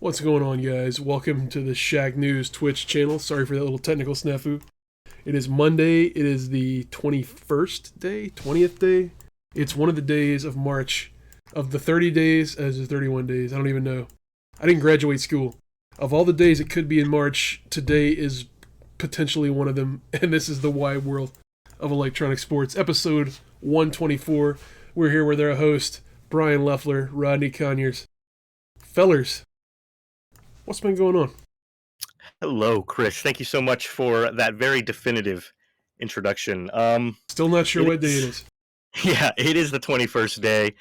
What's going on, guys? Welcome to the Shacknews Twitch Channel. Sorry for that little technical snafu. It is Monday. It is the 21st day, 20th day. It's one of the days of March. Of the 30 days, as the 31 days, I don't even know. I didn't graduate school. Of all the days it could be in March, today is potentially one of them, and this is the wide world of electronic sports. Episode 124. We're here with our host, Bryan Lefler, Rodney Conyers. Fellers, what's been going on? Hello, Chris. Thank you so much for that very definitive introduction. Still not sure what day it is. Yeah, it is the 21st day.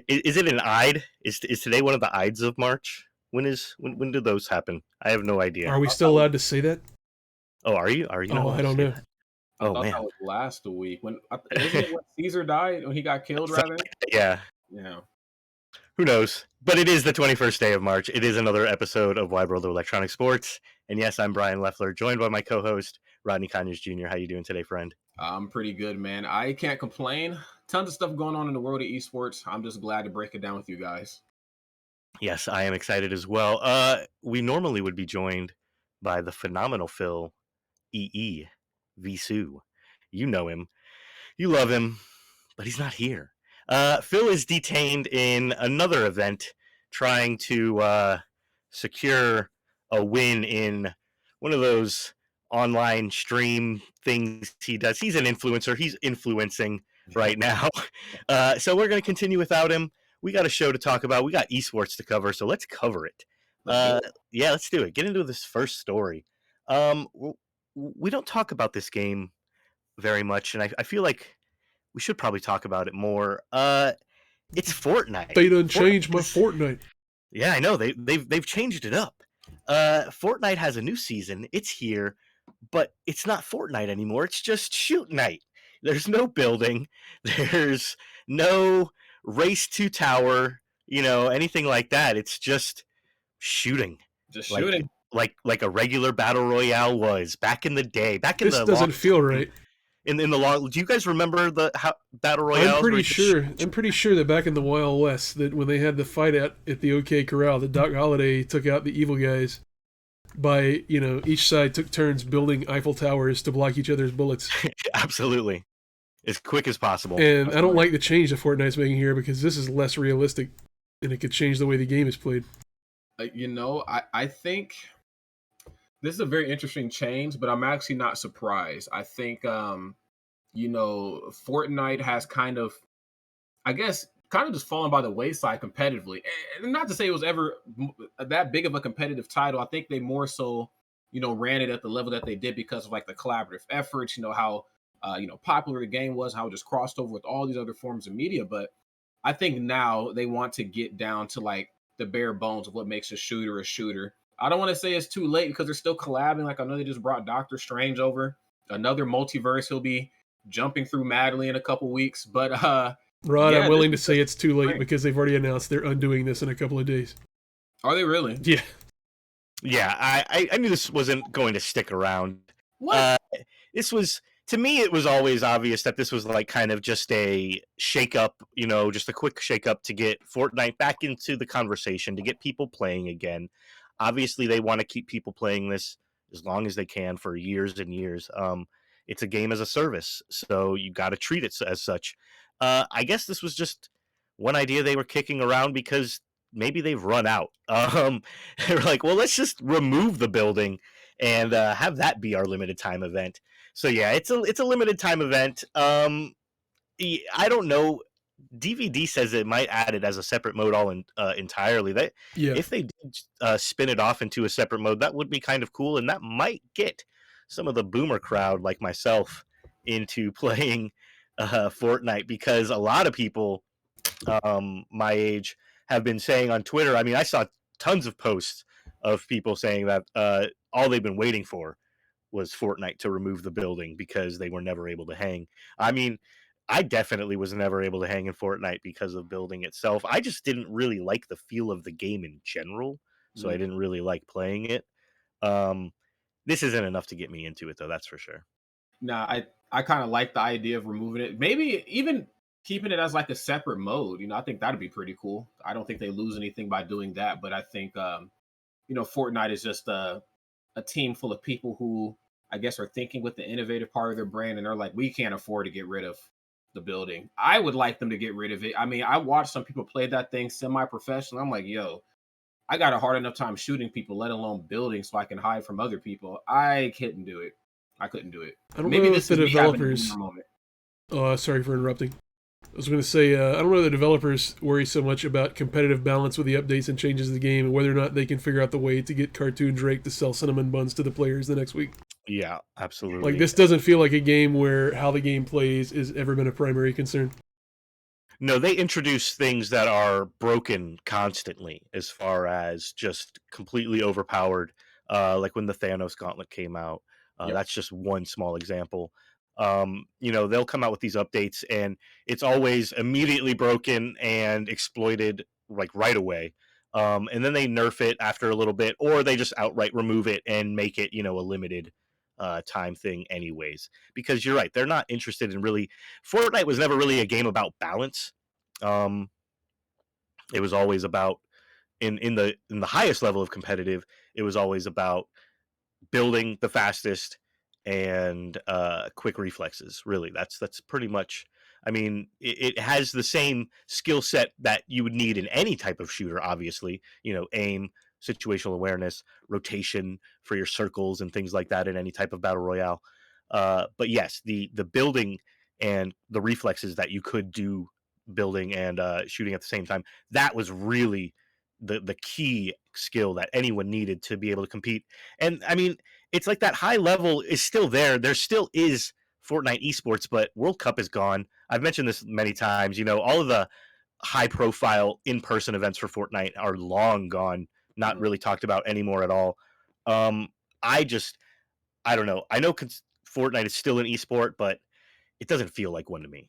Is it an Eid? Is today one of the Ides of March? When do those happen? I have no idea. Are we still allowed to say that? Oh, are you? Are you? Oh, I don't know. I Oh thought man. that was last week. Isn't it when Caesar died? When he got killed, rather? Yeah. Yeah. Who knows? But it is the 21st day of March. It is another episode of Wide World of Electronic Sports. And yes, I'm Bryan Lefler, joined by my co-host, Rodney Conyers Jr. How you doing today, friend? I'm pretty good, man. I can't complain. Tons of stuff going on in the world of esports. I'm just glad to break it down with you guys. Yes, I am excited as well. We normally would be joined by the phenomenal Phil EE Visu. You know him. You love him, but he's not here. Phil is detained in another event trying to secure a win in one of those online stream things he does. He's an influencer. He's influencing right now. So we're going to continue without him. We got a show to talk about. We got esports to cover, so let's cover it. Yeah, let's do it. Get into this first story. We don't talk about this game very much, and I feel like we should probably talk about it more. It's Fortnite. They done changed my Fortnite. Yeah, I know. They've changed it up. Fortnite has a new season. It's here, but it's not Fortnite anymore. It's just Shoot Night. There's no building. There's no race to tower, anything like that. It's just shooting. Just shooting. Like a regular battle royale was back in the day. This doesn't feel right. In the long, do you guys remember the battle royales? I'm pretty sure that back in the Wild West, that when they had the fight at the OK Corral, that Doc Holliday took out the evil guys by, each side took turns building Eiffel Towers to block each other's bullets. Absolutely, as quick as possible. And I don't like the change that Fortnite's making here, because this is less realistic, and it could change the way the game is played. I think this is a very interesting change, but I'm actually not surprised. I think, Fortnite has kind of just fallen by the wayside competitively. And not to say it was ever that big of a competitive title. I think they more so, ran it at the level that they did because of like the collaborative efforts, how, popular the game was, how it just crossed over with all these other forms of media. But I think now they want to get down to like the bare bones of what makes a shooter a shooter. I don't want to say it's too late because they're still collabing. Like I know they just brought Doctor Strange over, another multiverse. He'll be jumping through madly in a couple weeks. But Rod, I'm willing to say it's too late because they've already announced they're undoing this in a couple of days. Are they really? Yeah. Yeah, I knew this wasn't going to stick around. What? To me, it was always obvious that this was like kind of just a shakeup, just a quick shakeup to get Fortnite back into the conversation, to get people playing again. Obviously, they want to keep people playing this as long as they can for years and years. It's a game as a service, so you got to treat it as such. I guess this was just one idea they were kicking around because maybe they've run out. They were like, well, let's just remove the building and have that be our limited time event. So yeah, it's a limited time event. I don't know. DVD says it might add it as a separate mode entirely. If they did spin it off into a separate mode, that would be kind of cool, and that might get some of the boomer crowd like myself into playing Fortnite, because a lot of people my age have been saying on Twitter. I mean, I saw tons of posts of people saying that all they've been waiting for was Fortnite to remove the building because they were never able to hang. I mean, I definitely was never able to hang in Fortnite because of building itself. I just didn't really like the feel of the game in general, so I didn't really like playing it. This isn't enough to get me into it, though, that's for sure. Nah, I kind of like the idea of removing it. Maybe even keeping it as like a separate mode, I think that'd be pretty cool. I don't think they lose anything by doing that, but I think Fortnite is just a team full of people who I guess are thinking with the innovative part of their brand, and they're like, we can't afford to get rid of the building. I would like them to get rid of it. I mean, I watched some people play that thing semi-professional. I'm like, yo, I got a hard enough time shooting people, let alone building, so I can hide from other people. I couldn't do it. I couldn't do it. I don't Maybe know this if the is me having a developers. boomer moment. Sorry for interrupting. I was going to say, I don't know if the developers worry so much about competitive balance with the updates and changes to the game, and whether or not they can figure out the way to get Cartoon Drake to sell cinnamon buns to the players the next week. Yeah, absolutely. Like, this doesn't feel like a game where how the game plays has ever been a primary concern. No, they introduce things that are broken constantly, as far as just completely overpowered. Like when the Thanos Gauntlet came out, Yep. that's just one small example. They'll come out with these updates, and it's always immediately broken and exploited like right away. And then they nerf it after a little bit, or they just outright remove it and make it, a limited time thing, anyways. Because you're right, they're not interested in really. Fortnite was never really a game about balance. It was always about in the highest level of competitive. It was always about building the fastest and quick reflexes. Really, that's pretty much. I mean, it has the same skill set that you would need in any type of shooter. Obviously, aim, situational awareness, rotation for your circles and things like that in any type of battle royale. But yes, the building and the reflexes that you could do building and shooting at the same time, that was really the key skill that anyone needed to be able to compete. And I mean, it's like that high level is still there. There still is Fortnite esports, but World Cup is gone. I've mentioned this many times. All of the high profile in-person events for Fortnite are long gone, not really talked about anymore at all. um I don't know. I know Fortnite is still an esport, but it doesn't feel like one to me.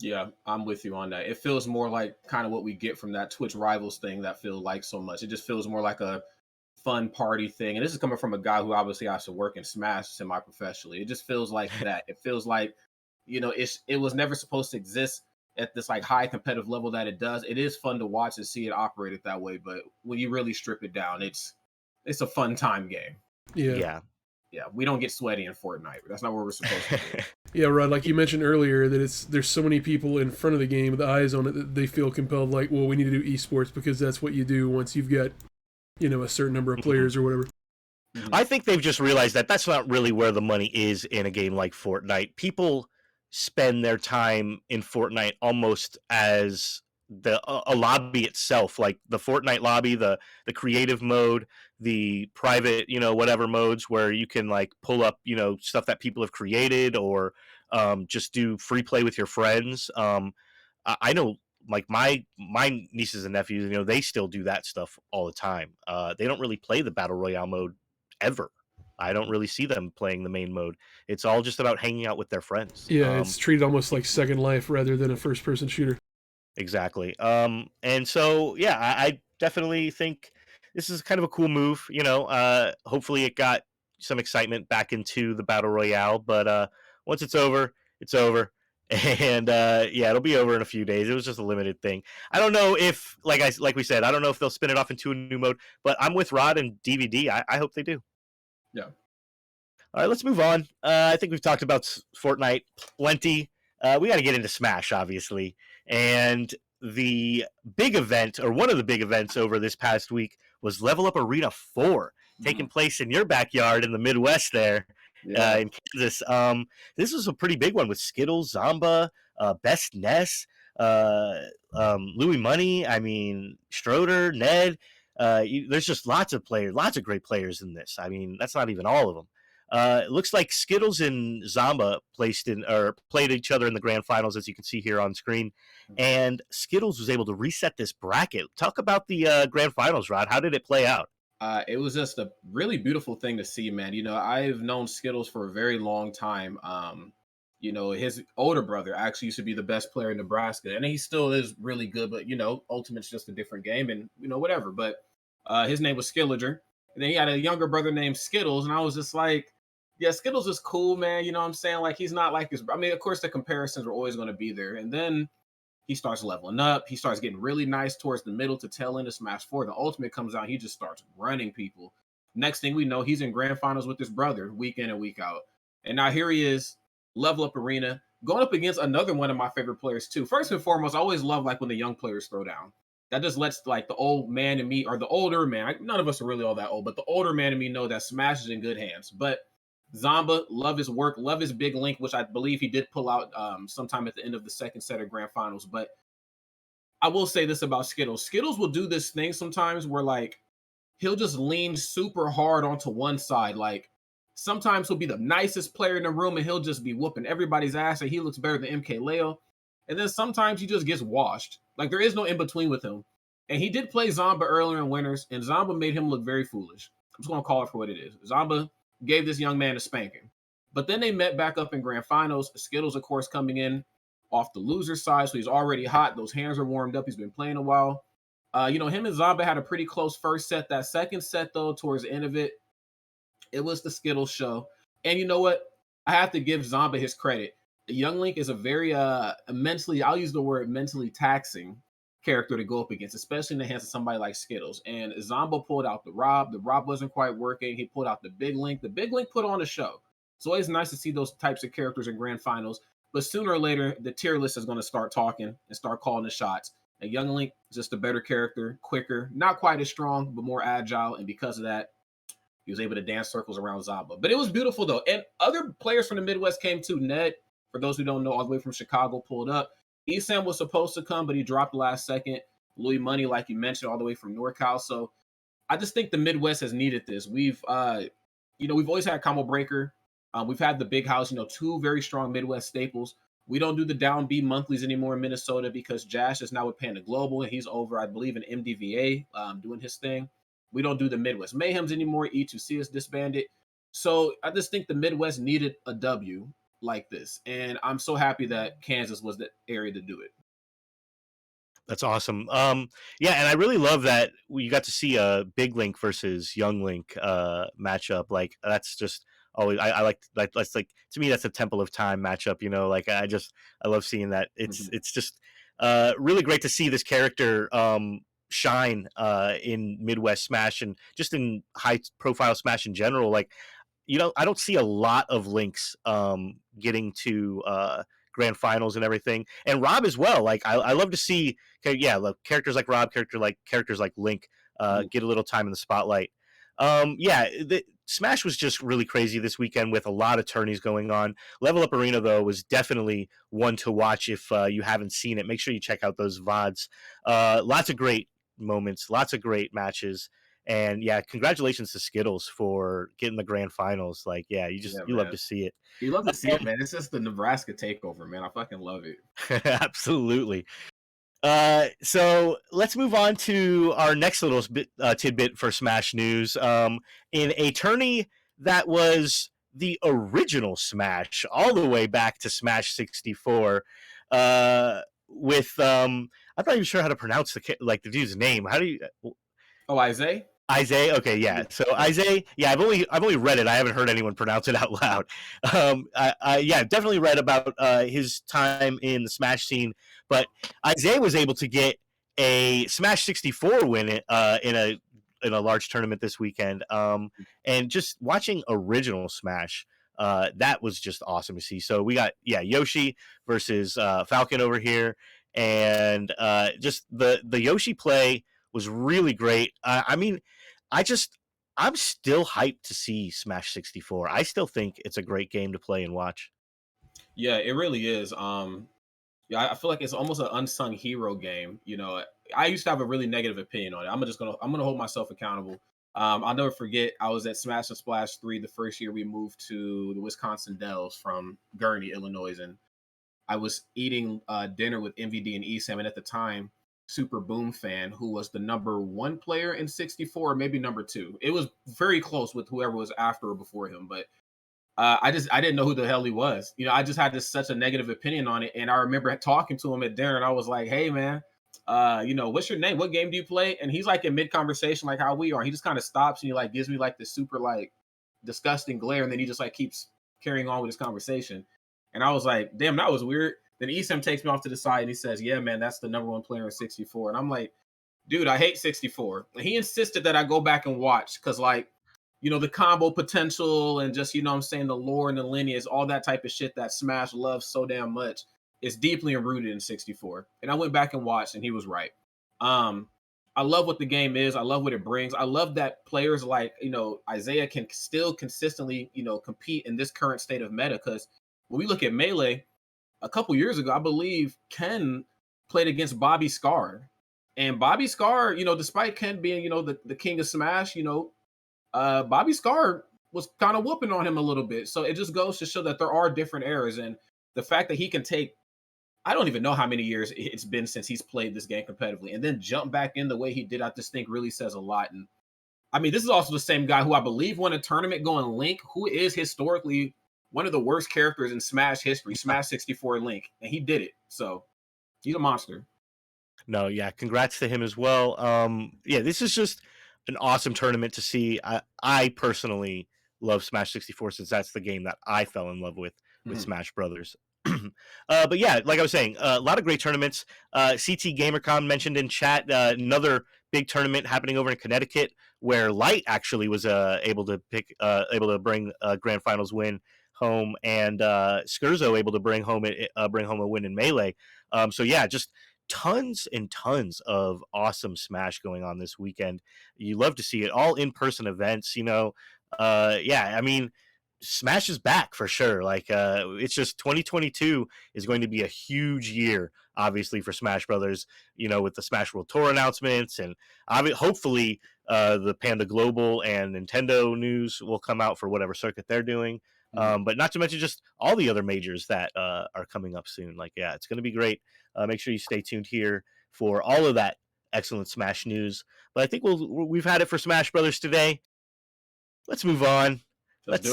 Yeah, I'm with you on that. It feels more like kind of what we get from that Twitch Rivals thing that feels like so much. It just feels more like a fun party thing. And this is coming from a guy who obviously has to work in Smash semi-professionally. It just feels like that. It feels like, it was never supposed to exist at this like high competitive level that it does. It is fun to watch and see it operated that way, but when you really strip it down, it's a fun time game. Yeah. Yeah, we don't get sweaty in Fortnite. That's not what we're supposed to do. Yeah, Rod, like you mentioned earlier, that there's so many people in front of the game with eyes on it that they feel compelled, like, well, we need to do esports because that's what you do once you've got, a certain number of players or whatever. I think they've just realized that that's not really where the money is in a game like Fortnite. People spend their time in Fortnite almost as a lobby itself, like the Fortnite lobby, the creative mode, the private, whatever modes where you can like pull up, stuff that people have created, or just do free play with your friends. I know, like my nieces and nephews, they still do that stuff all the time. They don't really play the battle royale mode ever. I don't really see them playing the main mode. It's all just about hanging out with their friends. Yeah, it's treated almost like Second Life rather than a first-person shooter. Exactly. And so, yeah, I definitely think this is kind of a cool move. Hopefully it got some excitement back into the battle royale. But once it's over, it's over. And yeah, it'll be over in a few days. It was just a limited thing. I don't know if, like we said, I don't know if they'll spin it off into a new mode. But I'm with Rod and DVD. I hope they do. Yeah. All right, let's move on. I think we've talked about Fortnite plenty. We got to get into Smash, obviously. And the big event, or one of the big events over this past week, was Level Up Arena 4, taking place in your backyard in the Midwest there, in Kansas. This was a pretty big one with Skittles, Zamba, Best Ness, Louis Money, Stroder, Ned. There's just lots of great players in this. That's not even all of them. It looks like Skittles and Zamba played each other in the grand finals, as you can see here on screen. And Skittles was able to reset this bracket. Talk about the grand finals, Rod. How did it play out? It was just a really beautiful thing to see, man. I've known Skittles for a very long time. His older brother actually used to be the best player in Nebraska, and he still is really good. But Ultimate's just a different game, and whatever. But his name was Skilliger, and then he had a younger brother named Skittles, and I was just like, yeah, Skittles is cool, man. You know what I'm saying? Like, he's not like his. Of course, the comparisons were always going to be there. And then He starts leveling up. He starts getting really nice towards the middle to tail end of Smash 4. The ultimate comes out. He just starts running people. Next thing we know, he's in grand finals with his brother week in and week out. And now here he is, level up arena, going up against another one of my favorite players too. First and foremost, I always love like when the young players throw down. That just lets like the old man in me, or the older man, none of us are really all that old, but the older man in me know that Smash is in good hands. But Zamba, love his work, love his big link, which I believe he did pull out sometime at the end of the second set of grand finals. But I will say this about Skittles. Skittles will do this thing sometimes where like he'll just lean super hard onto one side. Like sometimes he'll be the nicest player in the room and he'll just be whooping everybody's ass and he looks better than MK Leo. And then sometimes he just gets washed. Like there is no in between with him. And he did play Zamba earlier in winners, and Zamba made him look very foolish. I'm just going to call it for what it is. Zamba gave this young man a spanking. But then they met back up in grand finals. Skittles, of course, coming in off the loser side, so he's already hot. Those hands are warmed up. He's been playing a while. Him and Zamba had a pretty close first set. That second set, though, towards the end of it, it was the Skittles show. And you know what? I have to give Zamba his credit. Young Link is a very mentally, I'll use the word mentally taxing character to go up against, especially in the hands of somebody like Skittles. And Zamba pulled out the Rob. The Rob wasn't quite working. He pulled out the Big Link. The Big Link put on a show. It's always nice to see those types of characters in grand finals. But sooner or later, the tier list is going to start talking and start calling the shots. And Young Link is just a better character, quicker, not quite as strong, but more agile. And because of that, he was able to dance circles around Zamba. But it was beautiful, though. And other players from the Midwest came too. Ned, for those who don't know, all the way from Chicago, pulled up. Esam was supposed to come, but he dropped last second. Louis Money, like you mentioned, all the way from NorCal. So I just think the Midwest has needed this. We've always had Combo Breaker. We've had the Big House, two very strong Midwest staples. We don't do the down B monthlies anymore in Minnesota because Jash is now with Panda Global, and he's over, I believe, in MDVA doing his thing. We don't do the Midwest Mayhems anymore. E2C is disbanded. So I just think the Midwest needed a W like this. And I'm so happy that Kansas was the area to do it. That's awesome. Yeah, and I really love that you got to see a Big Link versus Young Link matchup. Like that's just always I like that's like to me that's a Temple of Time matchup. Like I love seeing that. It's just really great to see this character shine in Midwest Smash and just in high profile Smash in general. Like I don't see a lot of Links getting to grand finals and everything, and Rob as well. Like I love to see characters like Rob, characters like Link get a little time in the spotlight. The Smash was just really crazy this weekend with a lot of tourneys going on. Level Up Arena, though, was definitely one to watch. If you haven't seen it, make sure you check out those VODs. Lots of great moments, lots of great matches. And yeah, congratulations to Skittles for getting the grand finals. Like, you love to see it. You love to see it, man. It's just the Nebraska takeover, man. I fucking love it. Absolutely. So let's move on to our next little tidbit for Smash news. In a tourney that was the original Smash, all the way back to Smash 64, with I'm not even sure how to pronounce the dude's name. How do you? Oh, Isaiah. Isaiah, okay, yeah. So Isaiah, I've only read it. I haven't heard anyone pronounce it out loud. I definitely read about his time in the Smash scene, but Isaiah was able to get a Smash 64 win in a large tournament this weekend. And just watching original Smash, that was just awesome to see. So we got Yoshi versus Falcon over here, and just the Yoshi play was really great. I'm still hyped to see Smash 64. I still think it's a great game to play and watch. Yeah, it really is. I feel like it's almost an unsung hero game. I used to have a really negative opinion on it. I'm gonna hold myself accountable. I'll never forget. I was at Smash and Splash 3 the first year we moved to the Wisconsin Dells from Gurney, Illinois, and I was eating dinner with MVD and Esam, and at the time, Super Boom Fan, who was the number 1 player in 64, or maybe number 2. It was very close with whoever was after or before him, but I didn't know who the hell he was. I just had such a negative opinion on it, and I remember talking to him at dinner, and I was like, "Hey, man, what's your name? What game do you play?" And he's like in mid conversation, like how we are. And he just kind of stops and he like gives me like this super like disgusting glare, and then he just like keeps carrying on with his conversation. And I was like, "Damn, that was weird." Then Esam takes me off to the side and he says, "Yeah, man, that's the number one player in 64." And I'm like, "Dude, I hate 64." And he insisted that I go back and watch because, like, the combo potential and just, what I'm saying, the lore and the lineage, all that type of shit that Smash loves so damn much is deeply rooted in 64. And I went back and watched, and he was right. I love what the game is. I love what it brings. I love that players like, Isaiah can still consistently, compete in this current state of meta. Because when we look at Melee, a couple years ago, I believe Ken played against Bobby Scar. And Bobby Scar, despite Ken being, the king of Smash, Bobby Scar was kind of whooping on him a little bit. So it just goes to show that there are different eras. And the fact that he can take, I don't even know how many years it's been since he's played this game competitively, and then jump back in the way he did, I just think really says a lot. And I mean, this is also the same guy who I believe won a tournament going Link, who is historically one of the worst characters in Smash history, Smash 64 Link, and he did it. So he's a monster. No, yeah, congrats to him as well. Yeah, this is just an awesome tournament to see. I personally love Smash 64 since that's the game that I fell in love with Smash Brothers. But yeah, like I was saying, a lot of great tournaments. CT GamerCon mentioned in chat, another big tournament happening over in Connecticut where Light actually was able to bring a grand finals win home, and Skurzo able to bring home a win in Melee. So yeah, just tons and tons of awesome Smash going on this weekend. You love to see it, all in-person events. Yeah, I mean, Smash is back for sure. Like, it's just 2022 is going to be a huge year, obviously, for Smash Brothers. With the Smash World Tour announcements, and hopefully, the Panda Global and Nintendo news will come out for whatever circuit they're doing. But not to mention just all the other majors that are coming up soon. Like, yeah, it's going to be great. Make sure you stay tuned here for all of that excellent Smash news. But I think we've had it for Smash Brothers today. Let's move on. Let's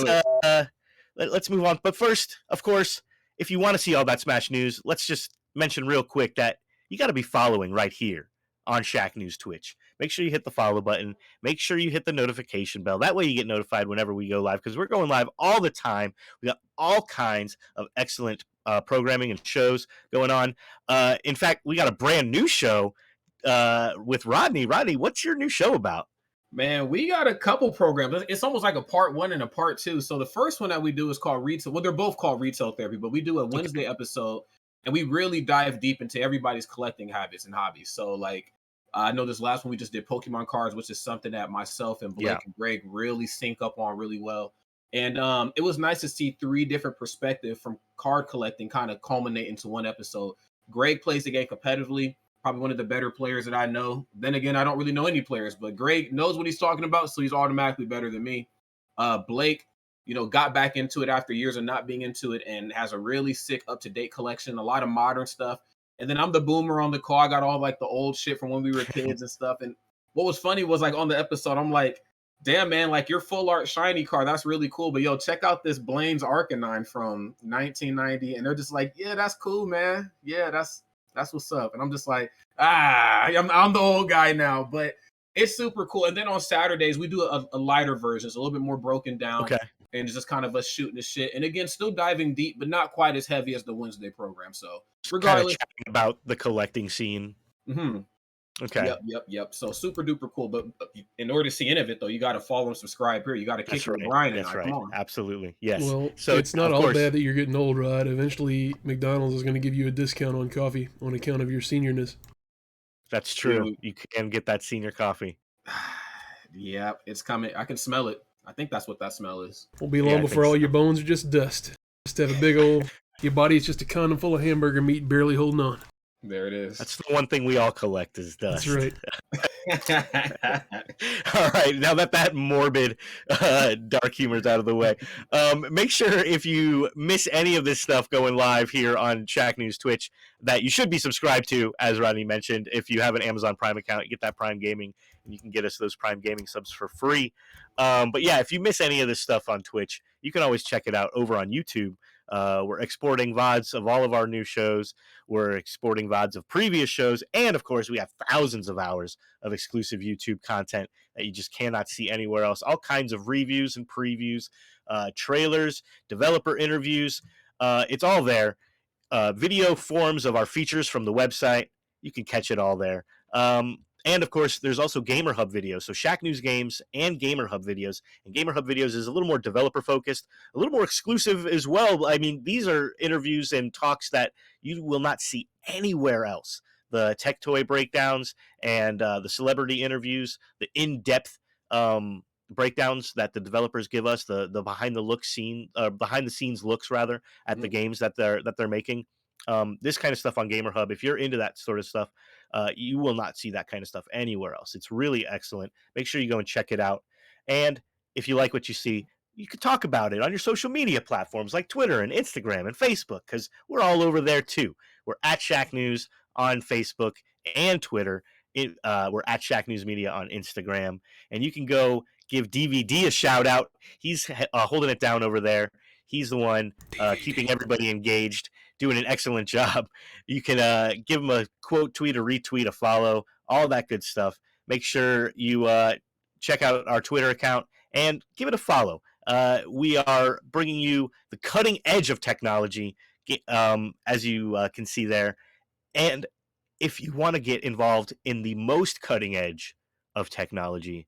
move on. But first, of course, if you want to see all that Smash news, let's just mention real quick that you got to be following right here on Shacknews Twitch. Make sure you hit the follow button. Make sure you hit the notification bell. That way you get notified whenever we go live, because we're going live all the time. We got all kinds of excellent programming and shows going on. In fact, we got a brand new show with Rodney. Rodney, what's your new show about? Man, we got a couple programs. It's almost like a part 1 and a part 2. So the first one that we do is called Retail. Well, they're both called Retail Therapy, but we do a Wednesday episode, and we really dive deep into everybody's collecting habits and hobbies. So, like, I know this last one we just did Pokemon cards, which is something that myself and Blake and Greg really sync up on really well. And it was nice to see 3 different perspectives from card collecting kind of culminate into one episode. Greg plays the game competitively, probably one of the better players that I know. Then again, I don't really know any players, but Greg knows what he's talking about, so he's automatically better than me. Blake, got back into it after years of not being into it and has a really sick, up-to-date collection, a lot of modern stuff. And then I'm the boomer on the call. I got all like the old shit from when we were kids and stuff. And what was funny was, like, on the episode, I'm like, damn, man, like, your full art shiny card, that's really cool. But yo, check out this Blaine's Arcanine from 1990. And they're just like, yeah, that's cool, man. Yeah, that's what's up. And I'm just like, I'm the old guy now, but it's super cool. And then on Saturdays, we do a lighter version. It's a little bit more broken down. Okay. And it's just kind of us shooting the shit. And again, still diving deep, but not quite as heavy as the Wednesday program. So regardless, kind of chatting about the collecting scene. Mm-hmm. Okay. Yep. So super duper cool. But in order to see any of it, though, you got to follow and subscribe here. You got to kick it with Bryan and I. Right. Come on. Absolutely. Yes. Well, so it's not all bad that you're getting old, Rod. Eventually, McDonald's is going to give you a discount on coffee on account of your seniorness. That's true. Dude. You can get that senior coffee. Yeah, it's coming. I can smell it. I think that's what that smell is. Won't be long before all your bones are just dust. Just have a big old... Your body is just a condom full of hamburger meat barely holding on. There it is. That's the one thing we all collect is dust. That's right. All right, now that morbid dark humor is out of the way, make sure if you miss any of this stuff going live here on Shacknews Twitch that you should be subscribed to, as Rodney mentioned. If you have an Amazon Prime account, you get that Prime Gaming, and you can get us those Prime Gaming subs for free. But yeah, if you miss any of this stuff on Twitch, you can always check it out over on YouTube. We're exporting VODs of all of our new shows. We're exporting VODs of previous shows. And, of course, we have thousands of hours of exclusive YouTube content that you just cannot see anywhere else. All kinds of reviews and previews, trailers, developer interviews. It's all there. video forms of our features from the website. You can catch it all there. And of course, there's also Gamer Hub videos. So Shack News Games and Gamer Hub videos. And Gamer Hub videos is a little more developer focused, a little more exclusive as well. I mean, these are interviews and talks that you will not see anywhere else. The tech toy breakdowns and the celebrity interviews, the in-depth breakdowns that the developers give us, the behind the scenes looks rather at the games that they're making. This kind of stuff on Gamer Hub, if you're into that sort of stuff, you will not see that kind of stuff anywhere else. It's really excellent. Make sure you go and check it out. And if you like what you see, you can talk about it on your social media platforms like Twitter and Instagram and Facebook, because we're all over there too. We're at Shack News on Facebook and Twitter. We're at Shack News Media on Instagram. And you can go give DVD a shout out. He's holding it down over there. He's the one keeping everybody engaged, doing an excellent job. You can give him a quote, tweet, a retweet, a follow, all that good stuff. Make sure you check out our Twitter account and give it a follow. We are bringing you the cutting edge of technology, as you can see there. And if you want to get involved in the most cutting edge of technology,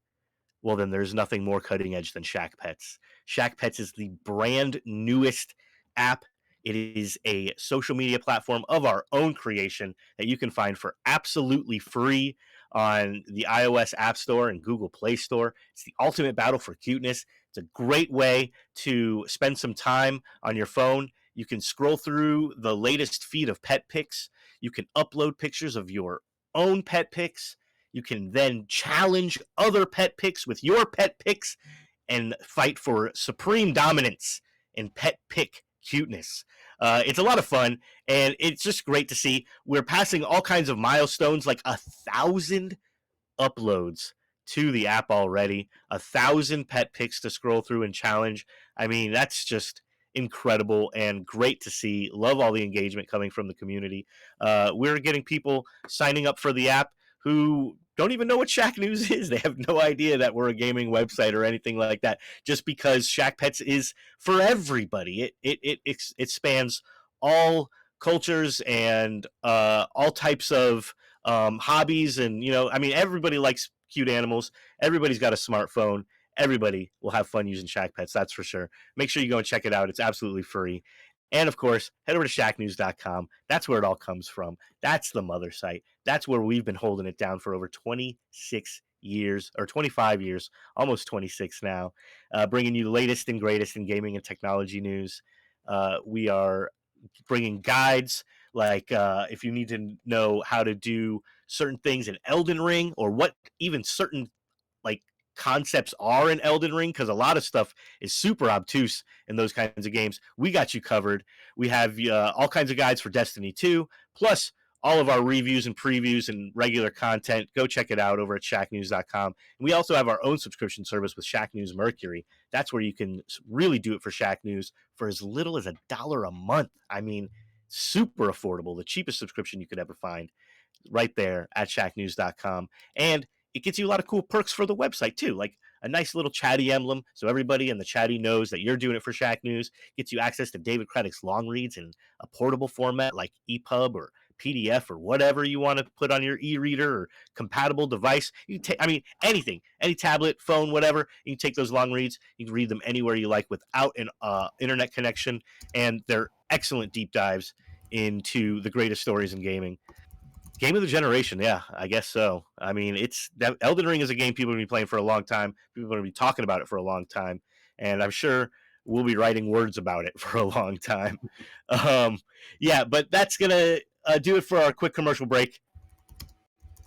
well, then there's nothing more cutting edge than Shack Pets. Shack Pets is the brand newest app. It is a social media platform of our own creation that you can find for absolutely free on the iOS App Store and Google Play Store. It's the ultimate battle for cuteness. It's a great way to spend some time on your phone. You can scroll through the latest feed of pet pics. You can upload pictures of your own pet pics. You can then challenge other pet pics with your pet pics and fight for supreme dominance in pet pic cuteness. It's a lot of fun, and it's just great to see. We're passing all kinds of milestones, like 1,000 uploads to the app already, 1,000 pet pics to scroll through and challenge. I mean, that's just incredible and great to see. Love all the engagement coming from the community. We're getting people signing up for the app who don't even know what Shack News is. They have no idea that we're a gaming website or anything like that, just because Shack Pets is for everybody. It spans all cultures and all types of hobbies. And, you know, I mean, everybody likes cute animals. Everybody's got a smartphone. Everybody will have fun using Shack Pets, that's for sure. Make sure you go and check it out. It's absolutely free. And of course, head over to shacknews.com. That's where it all comes from. That's the mother site. That's where we've been holding it down for over 26 years, or 25 years, almost 26 now, bringing you the latest and greatest in gaming and technology news. We are bringing guides, like if you need to know how to do certain things in Elden Ring, or what even certain like concepts are in Elden Ring, because a lot of stuff is super obtuse in those kinds of games. We got you covered. We have all kinds of guides for Destiny 2, plus all of our reviews and previews and regular content. Go check it out over at shacknews.com. And we also have our own subscription service with Shack News Mercury. That's where you can really do it for Shack News for as little as $1 a month. I mean, super affordable, the cheapest subscription you could ever find, right there at shacknews.com. And it gets you a lot of cool perks for the website too, like a nice little chatty emblem, so everybody in the chatty knows that you're doing it for Shack News. Gets you access to David Craddock's long reads in a portable format like EPUB or PDF or whatever you want to put on your e-reader or compatible device. You can take, I mean, anything, any tablet, phone, whatever. You can take those long reads. You can read them anywhere you like without an internet connection, and they're excellent deep dives into the greatest stories in gaming. Game of the generation, yeah, I guess so. I mean, Elden Ring is a game people are going to be playing for a long time. People are going to be talking about it for a long time, and I'm sure we'll be writing words about it for a long time. Yeah, but that's going to do it for our quick commercial break.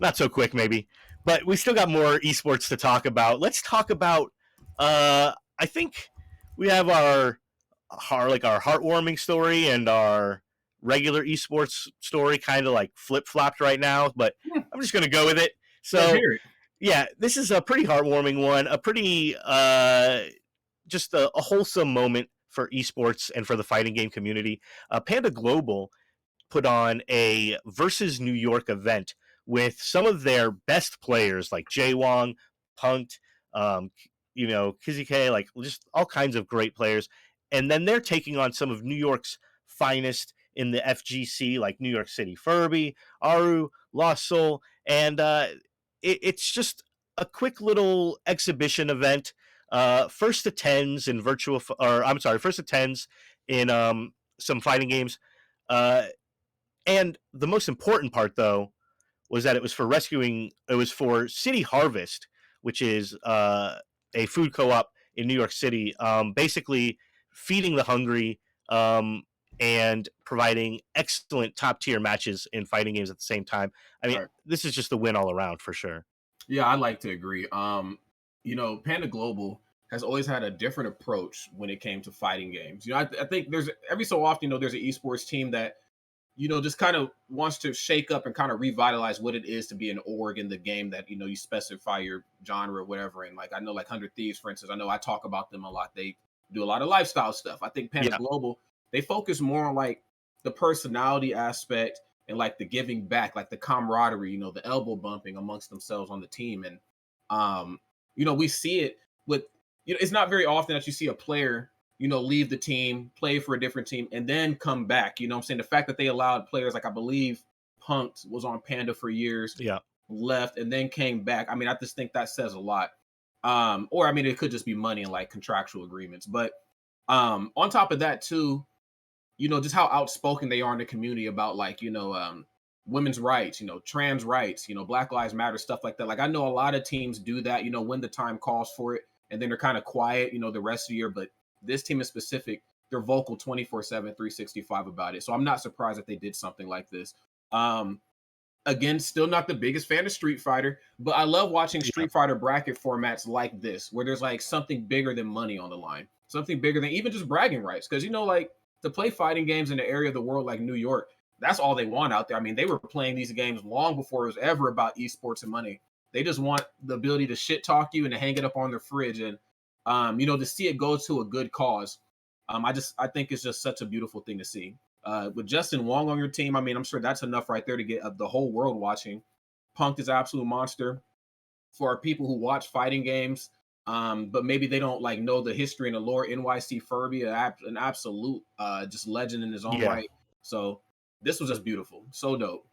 Not so quick, maybe, but we still got more esports to talk about. Let's talk about. I think we have our heartwarming story and our regular esports story kind of like flip-flopped right now, but I'm just going to go with it. So yeah, this is a pretty heartwarming one, a pretty just a wholesome moment for esports and for the fighting game community. Panda Global put on a versus New York event with some of their best players like Jaywong, Punked, Kizike, like just all kinds of great players. And then they're taking on some of New York's finest in the FGC, like New York City Furby, Aru, Lost Soul, and it's just a quick little exhibition event. First to tens in first to tens in some fighting games. And the most important part, though, was that it was for City Harvest, which is a food co-op in New York City, basically feeding the hungry, and providing excellent top tier matches in fighting games at the same time. I mean, Right. this is just a win all around for sure. Yeah, I like to agree. Panda Global has always had a different approach when it came to fighting games. I think there's every so often, there's an esports team that, just kind of wants to shake up and kind of revitalize what it is to be an org in the game that, you specify your genre or whatever. And like, I know like 100 Thieves, for instance, I know I talk about them a lot. They do a lot of lifestyle stuff. I think Panda Global, they focus more on like the personality aspect and like the giving back, like the camaraderie, the elbow bumping amongst themselves on the team. And, we see it with, it's not very often that you see a player, leave the team, play for a different team, and then come back. I'm saying? The fact that they allowed players, like I believe Punked was on Panda for years, left, and then came back. I mean, I just think that says a lot. Or, I mean, it could just be money and like contractual agreements. But on top of that, too, just how outspoken they are in the community about like, women's rights, trans rights, Black Lives Matter, stuff like that. Like I know a lot of teams do that, when the time calls for it, and then they're kind of quiet, the rest of the year. But this team in specific, they're vocal 24/7, 365 about it. So I'm not surprised that they did something like this. Again, still not the biggest fan of Street Fighter, but I love watching Street Fighter bracket formats like this, where there's like something bigger than money on the line, something bigger than even just bragging rights. Because, like to play fighting games in an area of the world like New York, that's all they want out there. I mean, they were playing these games long before it was ever about esports and money. They just want the ability to shit talk you and to hang it up on their fridge. And, to see it go to a good cause. I think it's just such a beautiful thing to see. With Justin Wong on your team, I mean, I'm sure that's enough right there to get the whole world watching. Punk is an absolute monster. For our people who watch fighting games, but maybe they don't like know the history and the lore, NYC Furby, an absolute just legend in his own right. So this was just beautiful. So dope.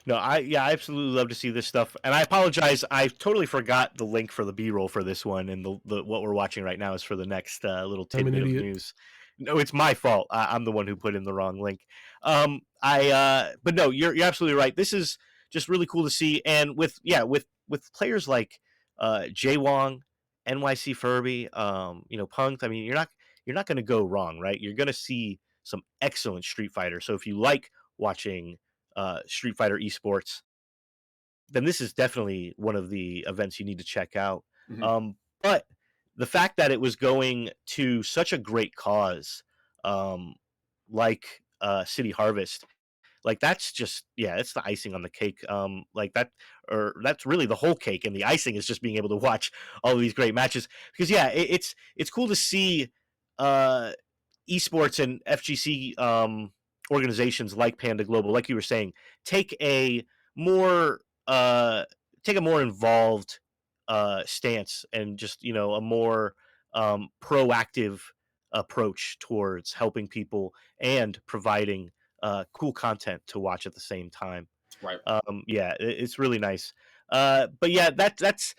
No, I absolutely love to see this stuff. And I apologize, I totally forgot the link for the B-roll for this one, and the what we're watching right now is for the next little tidbit of news. No, it's my fault. I'm the one who put in the wrong link. But no, you're absolutely right. This is just really cool to see, and with players like Jay Wong, NYC Furby, Punked. I mean, you're not going to go wrong, right? You're going to see some excellent Street Fighter. So if you like watching Street Fighter esports, then this is definitely one of the events you need to check out. Mm-hmm. But the fact that it was going to such a great cause, like City Harvest, like that's just it's the icing on the cake. That's really the whole cake, and the icing is just being able to watch all of these great matches. Because it's cool to see esports and FGC organizations like Panda Global, like you were saying, take a more involved stance, and just a more proactive approach towards helping people and providing cool content to watch at the same time. Right. It's really nice. But yeah, that's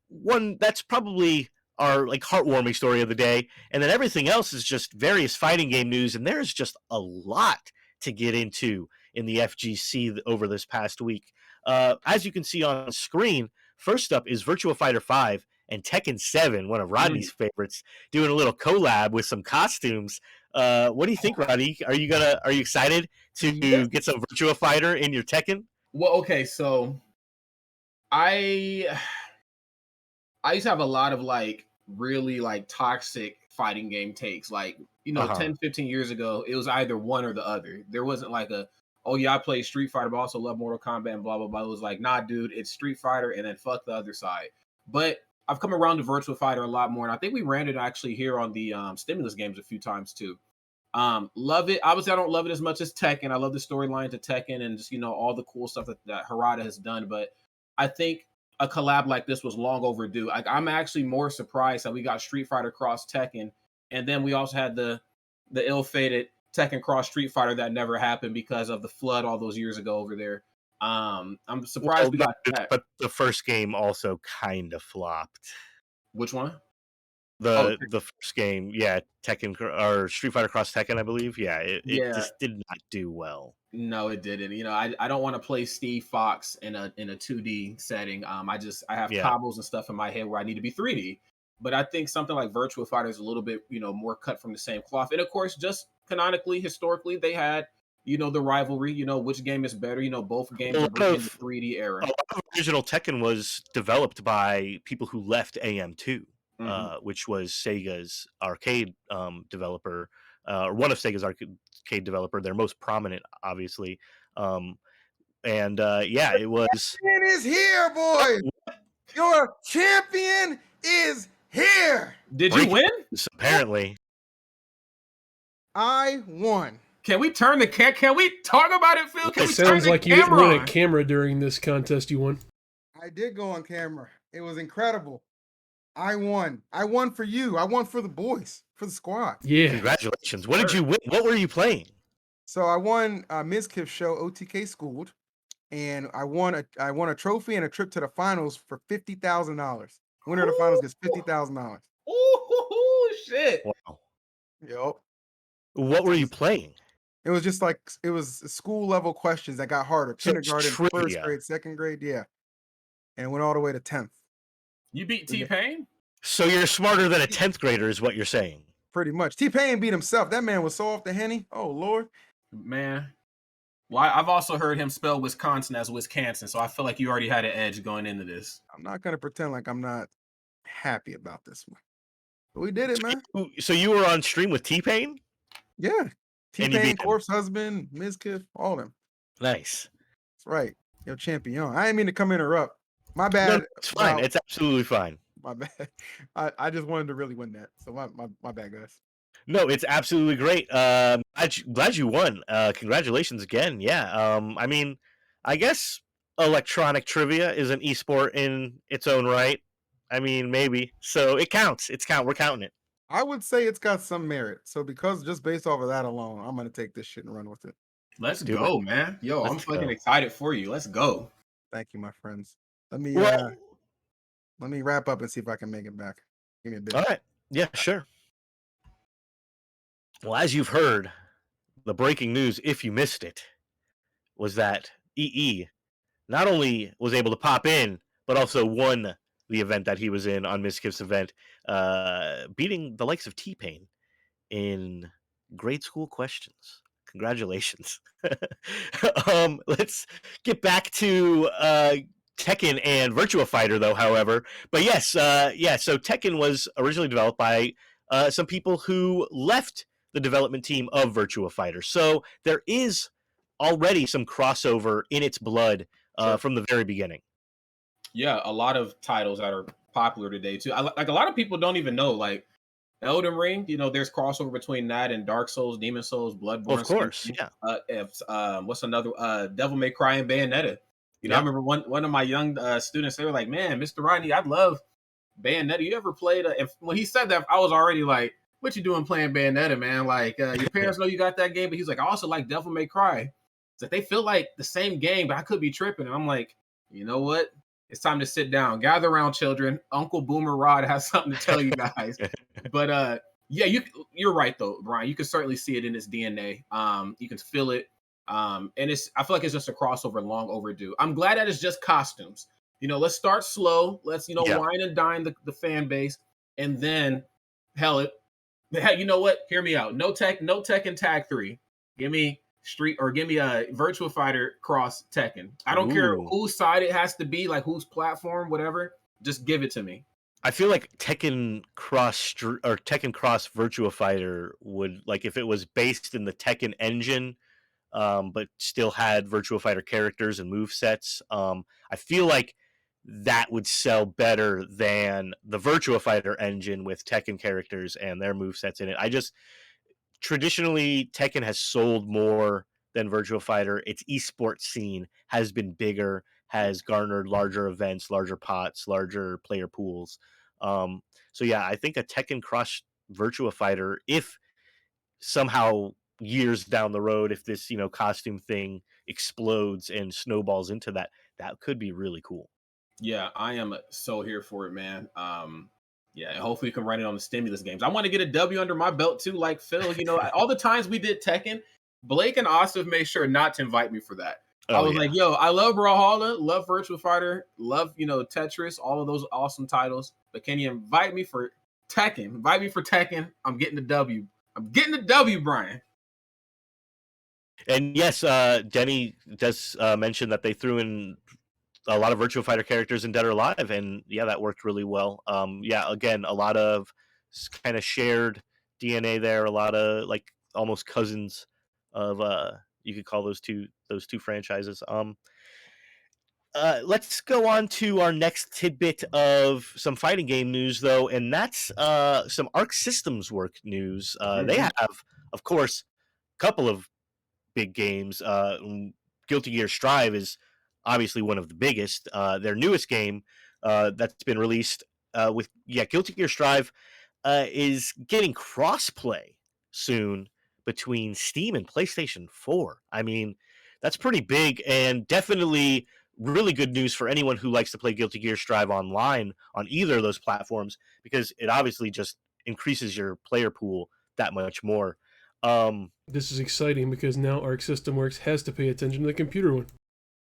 one that's probably our like heartwarming story of the day, and then everything else is just various fighting game news, and there's just a lot to get into in the FGC over this past week. As you can see on screen, first up is Virtua Fighter 5 and Tekken 7, one of Rodney's favorites, doing a little collab with some costumes. What do you think, Rodney? Are you excited to get some Virtua Fighter in your Tekken? Well, okay, so I used to have a lot of like really like toxic fighting game takes. Like, 10, 15 years ago, it was either one or the other. There wasn't like I play Street Fighter, but also love Mortal Kombat and blah, blah, blah. It was like, nah, dude, it's Street Fighter and then fuck the other side. But I've come around to Virtua Fighter a lot more. And I think we ran it actually here on the Stimulus games a few times too. Love it. Obviously, I don't love it as much as Tekken. I love the storyline to Tekken and just, all the cool stuff that Harada has done. But I think a collab like this was long overdue. I'm actually more surprised that we got Street Fighter cross Tekken, and then we also had the ill-fated Tekken Cross Street Fighter that never happened because of the flood all those years ago over there. I'm surprised we got that. But the first game also kind of flopped. Which one? The first game, yeah, Tekken or Street Fighter Cross Tekken, I believe. Yeah, it just did not do well. No, it didn't. You know, I don't want to play Steve Fox in a 2D setting. I have combos and stuff in my head where I need to be 3D. But I think something like Virtua Fighter is a little bit, more cut from the same cloth. And of course, just canonically, historically, they had, the rivalry, which game is better. Both games are in the 3D era. A lot of original Tekken was developed by people who left AM2, which was Sega's arcade developer, or one of Sega's arcade developer. Their most prominent, obviously. It was. Champion is here, boys. Your champion is here. Did you win? Apparently. I won. Can we turn the Can we talk about it, Phil? It sounds like you didn't run a camera during this contest you won. I did go on camera. It was incredible. I won. I won for you. I won for the boys, for the squad. Yeah. Congratulations. What did you win? What were you playing? So I won Mizkif show OTK Schooled, and I won a trophy and a trip to the finals for $50,000. Winner of the finals gets $50,000. Oh shit! Wow. Yep. What were you playing? It was just like it was school level questions that got harder. So Kindergarten, first grade, second grade, yeah, and went all the way to 10th. You beat T-Pain? So you're smarter than a 10th grader, is what you're saying. Pretty much. T-Pain beat himself. That man was so off the Henny. Oh Lord, man. Well, I've also heard him spell Wisconsin as Wisconsin, so I feel like you already had an edge going into this. I'm not gonna pretend like I'm not happy about this one. But we did it, man. So you were on stream with T-Pain? Yeah. T-Pain, Corpse Husband, Mizkif, all of them. Nice. That's right. Yo, champion. I didn't mean to come interrupt. My bad. No, it's fine. It's absolutely fine. My bad. I just wanted to really win that. So my bad, guys. No, it's absolutely great. Glad you won. Congratulations again. Yeah. I mean, I guess electronic trivia is an esport in its own right. I mean, maybe. So it counts. We're counting it. I would say it's got some merit. So because just based off of that alone, I'm gonna take this shit and run with it. Let's go, man. Yo, I'm fucking excited for you. Let's go. Thank you, my friends. Let me wrap up and see if I can make it back. Give me a bit. All right. Yeah, sure. Well, as you've heard, the breaking news, if you missed it, was that EE not only was able to pop in, but also won the event that he was in on Mizkif's event, beating the likes of T-Pain in grade school questions. Congratulations. Let's get back to Tekken and Virtua Fighter, though, however. But yes, so Tekken was originally developed by some people who left the development team of Virtua Fighter. So there is already some crossover in its blood from the very beginning. Yeah, a lot of titles that are popular today, too. Like a lot of people don't even know, like, Elden Ring, there's crossover between that and Dark Souls, Demon Souls, Bloodborne. Of course, yeah. What's another? Devil May Cry and Bayonetta. I remember one of my young students, they were like, man, Mr. Rodney, I love Bayonetta. You ever played? When he said that, I was already like, what you doing playing Bayonetta, man? Like, your parents know you got that game, but he's like, I also like Devil May Cry. It's like, they feel like the same game, but I could be tripping. And I'm like, you know what? It's time to sit down. Gather around, children. Uncle Boomer Rod has something to tell you guys. But yeah, you're right though, Brian. You can certainly see it in its DNA. You can feel it. And I feel like it's just a crossover long overdue. I'm glad that it's just costumes. Let's start slow. Let's wine and dine the fan base, and then you know what? Hear me out. No Tekken Tag 3. Give me a Virtua Fighter Cross Tekken. I don't care whose side it has to be, like whose platform, whatever. Just give it to me. I feel like Tekken Cross Virtua Fighter would, like, if it was based in the Tekken engine, but still had Virtua Fighter characters and movesets. I feel like that would sell better than the Virtua Fighter engine with Tekken characters and their movesets in it. Traditionally, Tekken has sold more than Virtua Fighter. Its esports scene has been bigger, has garnered larger events, larger pots, larger player pools. So yeah, I think a Tekken Cross Virtua Fighter, if somehow years down the road, if this, costume thing explodes and snowballs into that, that could be really cool. Yeah, I am so here for it, man. Yeah, and hopefully we can run it on the stimulus games. I want to get a W under my belt too, like Phil. All the times we did Tekken, Blake and Asif made sure not to invite me for that. I Oh was yeah. like, yo, I love Brawlhalla, love Virtual Fighter, love, Tetris, all of those awesome titles. But can you invite me for Tekken? Invite me for Tekken. I'm getting the W. I'm getting the W, Brian. And yes, Denny does mention that they threw in a lot of Virtua Fighter characters in Dead or Alive, and yeah, that worked really well. Yeah, again, a lot of kind of shared DNA there, a lot of like almost cousins of you could call those two franchises. Let's go on to our next tidbit of some fighting game news, though, and that's some Arc Systems Work news. They have, of course, a couple of big games. Guilty Gear Strive is obviously one of the biggest. Their newest game that's been released Guilty Gear Strive is getting crossplay soon between Steam and PlayStation 4. I mean, that's pretty big and definitely really good news for anyone who likes to play Guilty Gear Strive online on either of those platforms, because it obviously just increases your player pool that much more. This is exciting because now Arc System Works has to pay attention to the computer one.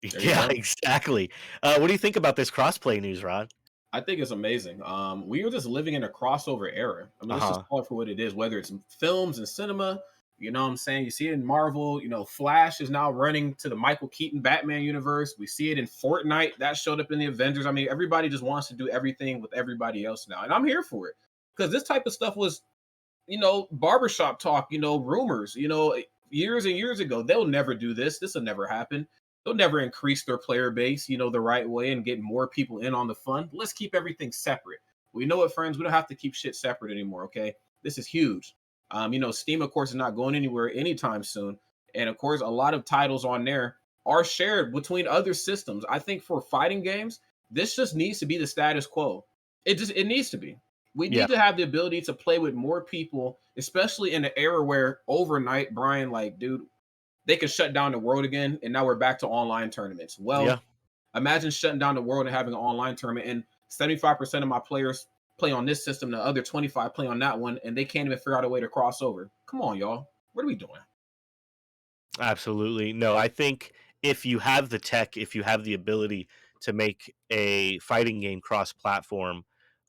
Yeah, exactly. What do you think about this crossplay news, Rod? I think it's amazing. We are just living in a crossover era. I mean, let's just call it for what it is, whether it's films and cinema, you know what I'm saying? You see it in Marvel, Flash is now running to the Michael Keaton Batman universe. We see it in Fortnite. That showed up in the Avengers. I mean, everybody just wants to do everything with everybody else now. And I'm here for it. Because this type of stuff was, barbershop talk, rumors, years and years ago. They'll never do this. This will never happen. They'll never increase their player base, the right way and get more people in on the fun. Let's keep everything separate. We know it, friends. We don't have to keep shit separate anymore, okay? This is huge. Steam, of course, is not going anywhere anytime soon. And, of course, a lot of titles on there are shared between other systems. I think for fighting games, this just needs to be the status quo. It needs to be. We need to have the ability to play with more people, especially in an era where overnight, Brian, dude, they could shut down the world again, and now we're back to online tournaments. Well, imagine shutting down the world and having an online tournament, and 75% of my players play on this system, the other 25 play on that one, and they can't even figure out a way to cross over. Come on, y'all. What are we doing? Absolutely. No, I think if you have the tech, if you have the ability to make a fighting game cross-platform,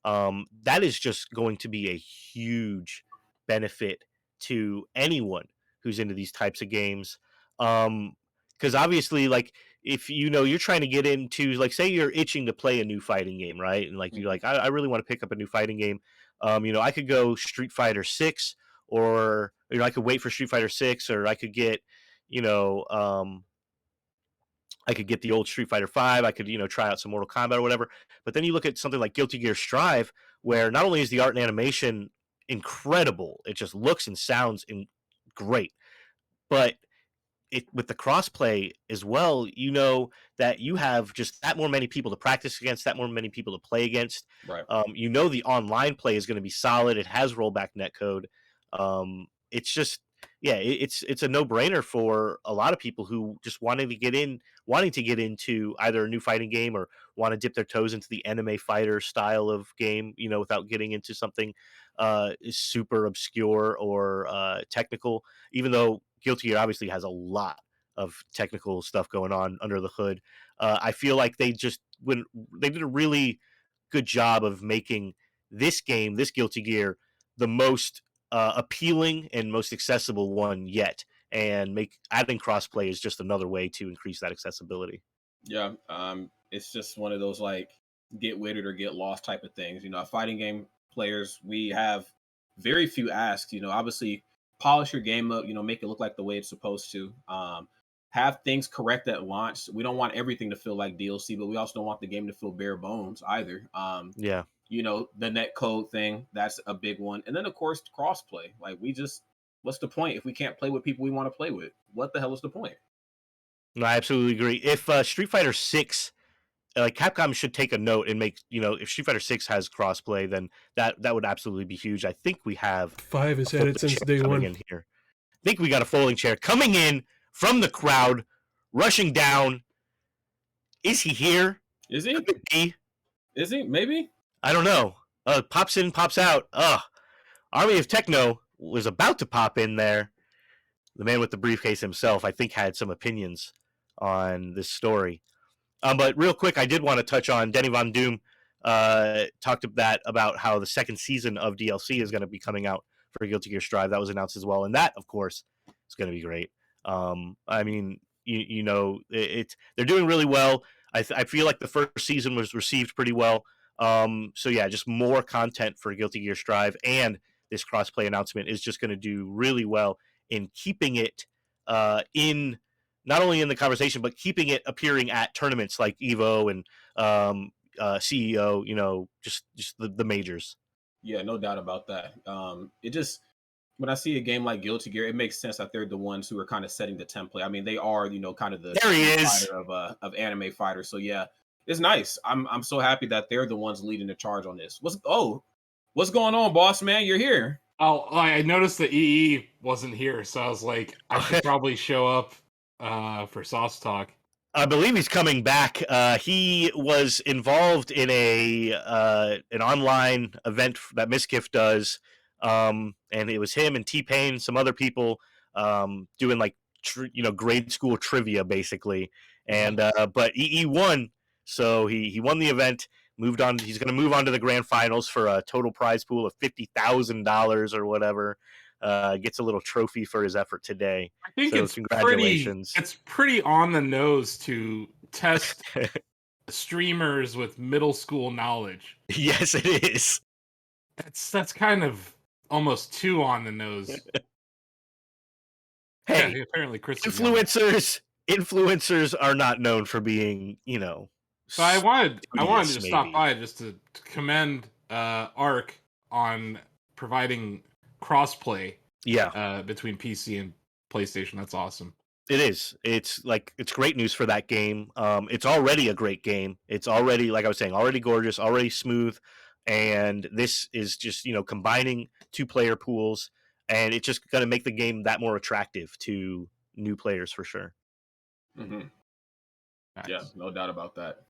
that is just going to be a huge benefit to anyone who's into these types of games. Because obviously, if you're trying to get into, say you're itching to play a new fighting game, right? And you're like, I really want to pick up a new fighting game. I could go Street Fighter 6, or I could wait for Street Fighter 6, or I could get I could get the old Street Fighter 5. I could, try out some Mortal Kombat or whatever. But then you look at something like Guilty Gear Strive, where not only is the art and animation incredible, it just looks and sounds great, but with the crossplay as well, that you have just that more many people to practice against, that more many people to play against. Right. The online play is going to be solid. It has rollback netcode. It's just, it's a no-brainer for a lot of people who just wanting to get into either a new fighting game or want to dip their toes into the anime fighter style of game, without getting into something super obscure or technical, even though Guilty Gear obviously has a lot of technical stuff going on under the hood. I feel like they did a really good job of making this game, this Guilty Gear, the most appealing and most accessible one yet. And adding crossplay is just another way to increase that accessibility. Yeah, it's just one of those get with it or get lost type of things. Fighting game players, we have very few asks. Obviously, polish your game up, make it look like the way it's supposed to. Have things correct at launch. We don't want everything to feel like DLC, but we also don't want the game to feel bare bones either. The net code thing, that's a big one. And then, of course, crossplay. What's the point if we can't play with people we want to play with? What the hell is the point? No, I absolutely agree. If Street Fighter 6, Capcom should take a note and make, if Street Fighter 6 has crossplay, then that would absolutely be huge. I think we have 5 has had it since day one. In here. think we got a folding chair coming in from the crowd, rushing down. Is he here? Is he? Could it be? Is he? Maybe. I don't know. Pops in, pops out. Army of Techno was about to pop in there. The man with the briefcase himself, I think, had some opinions on this story. But real quick, I did want to touch on Denny Von Doom. Talked about how the second season of DLC is going to be coming out for Guilty Gear Strive. That was announced as well, and that, of course, is going to be great. I mean, they're doing really well. I feel like the first season was received pretty well. So yeah, just more content for Guilty Gear Strive, and this crossplay announcement is just going to do really well in keeping it in not only in the conversation, but keeping it appearing at tournaments like Evo and CEO. Just the majors. Yeah, no doubt about that. It just, when I see a game like Guilty Gear, it makes sense that they're the ones who are kind of setting the template. I mean, they are, kind of the there he is fighter of anime fighters. So yeah, it's nice. I'm so happy that they're the ones leading the charge on this. What's going on, boss man? You're here. Oh, I noticed that EE wasn't here, so I was like, I should probably show up for Sauce Talk. I believe he's coming back. He was involved in an online event that Miskiff does, and it was him and T-Pain, some other people, doing like grade school trivia basically. And but EE won, so he won the event. Moved on. He's going to move on to the grand finals for a total prize pool of $50,000 or whatever. Gets a little trophy for his effort today. I think so it's congratulations. It's pretty on the nose to test streamers with middle school knowledge. Yes, it is. That's kind of almost too on the nose. Hey, yeah, apparently Chris influencers are not known for being, So I wanted to maybe. stop by just to commend Arc on providing crossplay. Yeah, between PC and PlayStation. That's awesome. It is. It's great news for that game. It's already a great game. It's already, like I was saying, already gorgeous, already smooth, and this is just combining 2-player pools, and it's just going to make the game that more attractive to new players for sure. Mm-hmm. Nice. Yeah, no doubt about that.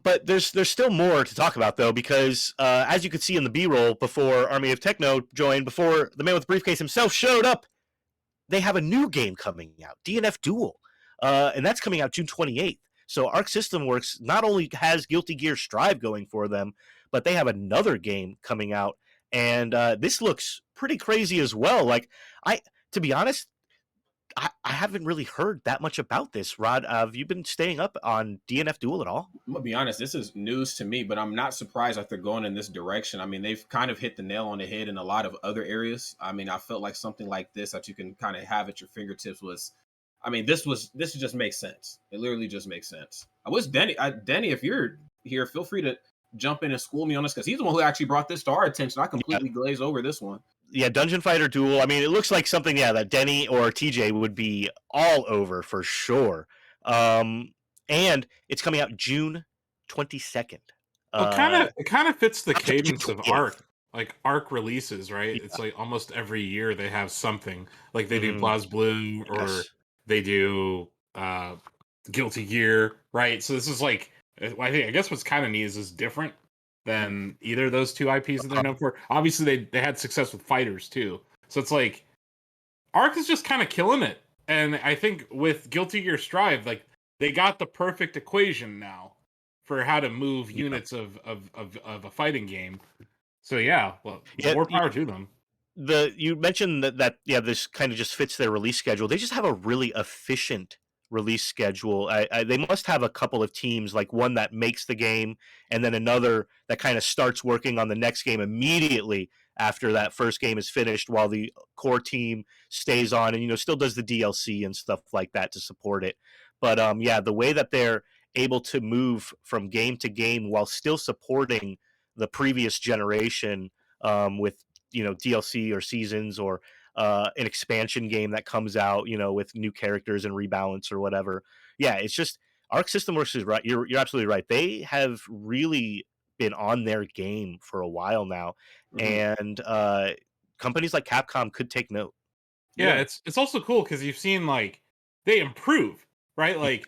But there's still more to talk about though, because as you could see in the B-roll before Army of Techno joined, before the man with the briefcase himself showed up, they have a new game coming out, DNF Duel, and that's coming out June 28th. So Arc System Works not only has Guilty Gear Strive going for them, but they have another game coming out, and this looks pretty crazy as well. Like, to be honest, I haven't really heard that much about this. Rod, have you been staying up on DNF Duel at all? I'm gonna be honest, this is news to me, but I'm not surprised that they're going in this direction. I mean, they've kind of hit the nail on the head in a lot of other areas. I mean, I felt like something like this that you can kind of have at your fingertips was, I mean, this just makes sense. It literally just makes sense. I wish Denny, if you're here, feel free to jump in and school me on this, because he's the one who actually brought this to our attention. I completely glazed over this one. Yeah, Dungeon Fighter Duel. I mean, it looks like something, that Denny or TJ would be all over for sure. And it's coming out June 22nd. It kind of fits the June cadence of 20th. Arc. Like Arc releases, right? Yeah. It's like almost every year they have something. Like they do Mhm. BlazBlue, or Yes. they do Guilty Gear, right? So this is like, I guess what's kind of neat is different than either of those two IPs that they're known for. Obviously, they had success with fighters too. So it's like Arc is just kind of killing it. And I think with Guilty Gear Strive, like they got the perfect equation now for how to move units of a fighting game. So yeah, well, more power to them. You mentioned that this kind of just fits their release schedule. They just have a really efficient release schedule. They must have a couple of teams, like one that makes the game and then another that kind of starts working on the next game immediately after that first game is finished, while the core team stays on and still does the DLC and stuff like that to support it. But the way that they're able to move from game to game while still supporting the previous generation, with DLC or seasons, or an expansion game that comes out, with new characters and rebalance or whatever. Yeah, it's just Arc System Works is right. You're absolutely right. They have really been on their game for a while now, and companies like Capcom could take note. Yeah, it's also cool because you've seen like they improve, right? Like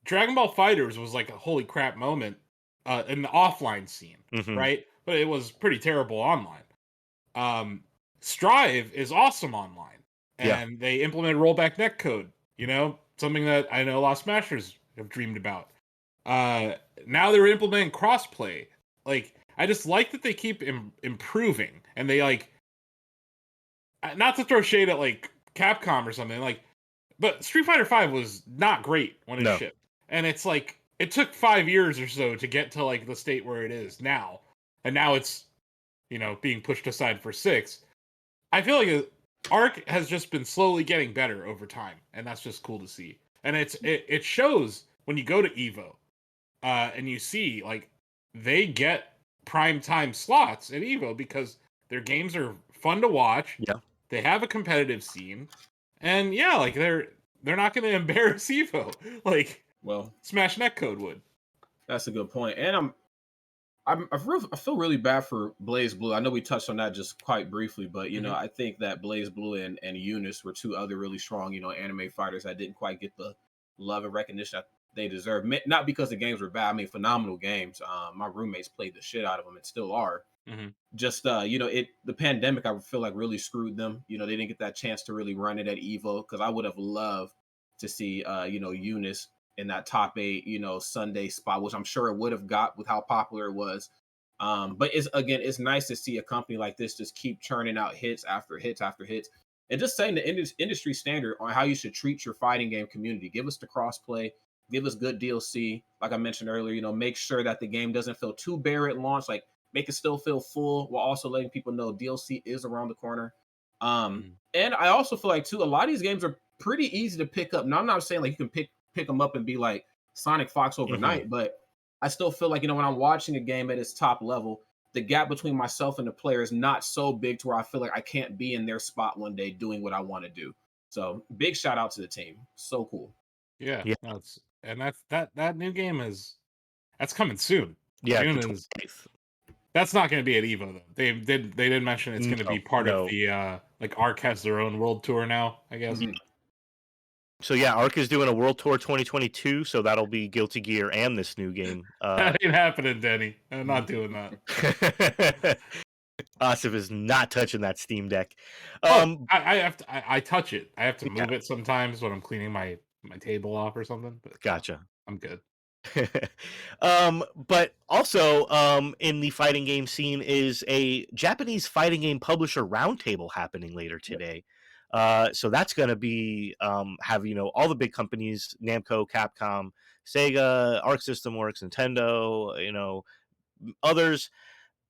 Dragon Ball Fighters was like a holy crap moment in the offline scene, right? But it was pretty terrible online. Strive is awesome online, and they implemented rollback netcode. You know, something that I know a lot of Smashers have dreamed about. Now they're implementing crossplay. Like, I just like that they keep improving, and they like, not to throw shade at like Capcom or something, like, but Street Fighter V was not great when it shipped, and it's like it took 5 years or so to get to like the state where it is now, and now it's, you know, being pushed aside for 6. I feel like Arc has just been slowly getting better over time, and that's just cool to see. And it shows when you go to Evo, and you see like they get prime time slots at Evo because their games are fun to watch. Yeah, they have a competitive scene, and yeah, like they're not going to embarrass Evo like Smash Netcode would. That's a good point, and I feel really bad for Blaze Blue. I know we touched on that just quite briefly, but you know, I think that Blaze Blue and Eunice were 2 other really strong, you know, anime fighters that didn't quite get the love and recognition that they deserve. Not because the games were bad. I mean, phenomenal games. My roommates played the shit out of them and still are. Just you know, the pandemic, I feel like really screwed them. You know, they didn't get that chance to really run it at Evo, because I would have loved to see you know, Eunice in that top 8, you know, Sunday spot, which I'm sure it would have got with how popular it was. But it's nice to see a company like this just keep churning out hits after hits after hits, and just setting the industry standard on how you should treat your fighting game community. Give us the crossplay, give us good DLC, like I mentioned earlier. You know, make sure that the game doesn't feel too bare at launch. Like, make it still feel full while also letting people know DLC is around the corner. And I also feel like too, a lot of these games are pretty easy to pick up. Now, I'm not saying like you can pick them up and be like Sonic Fox overnight, but I still feel like, you know, when I'm watching a game at its top level, the gap between myself and the player is not so big to where I feel like I can't be in their spot one day doing what I want to do. So big shout out to the team. So cool. Yeah. That new game that's coming soon. Yeah, June that's not going to be at Evo though. They did mention it's going to be part of the like Arc has their own world tour now, I guess. So yeah, Arc is doing a World Tour 2022, so that'll be Guilty Gear and this new game. That ain't happening, Denny. I'm not doing that. Asif is not touching that Steam Deck. I have to. I touch it. I have to move it sometimes when I'm cleaning my table off or something. But gotcha. I'm good. But also in the fighting game scene is a Japanese fighting game publisher roundtable happening later today. So that's going to be have, you know, all the big companies, Namco, Capcom, Sega, Arc System Works, Nintendo, you know, others.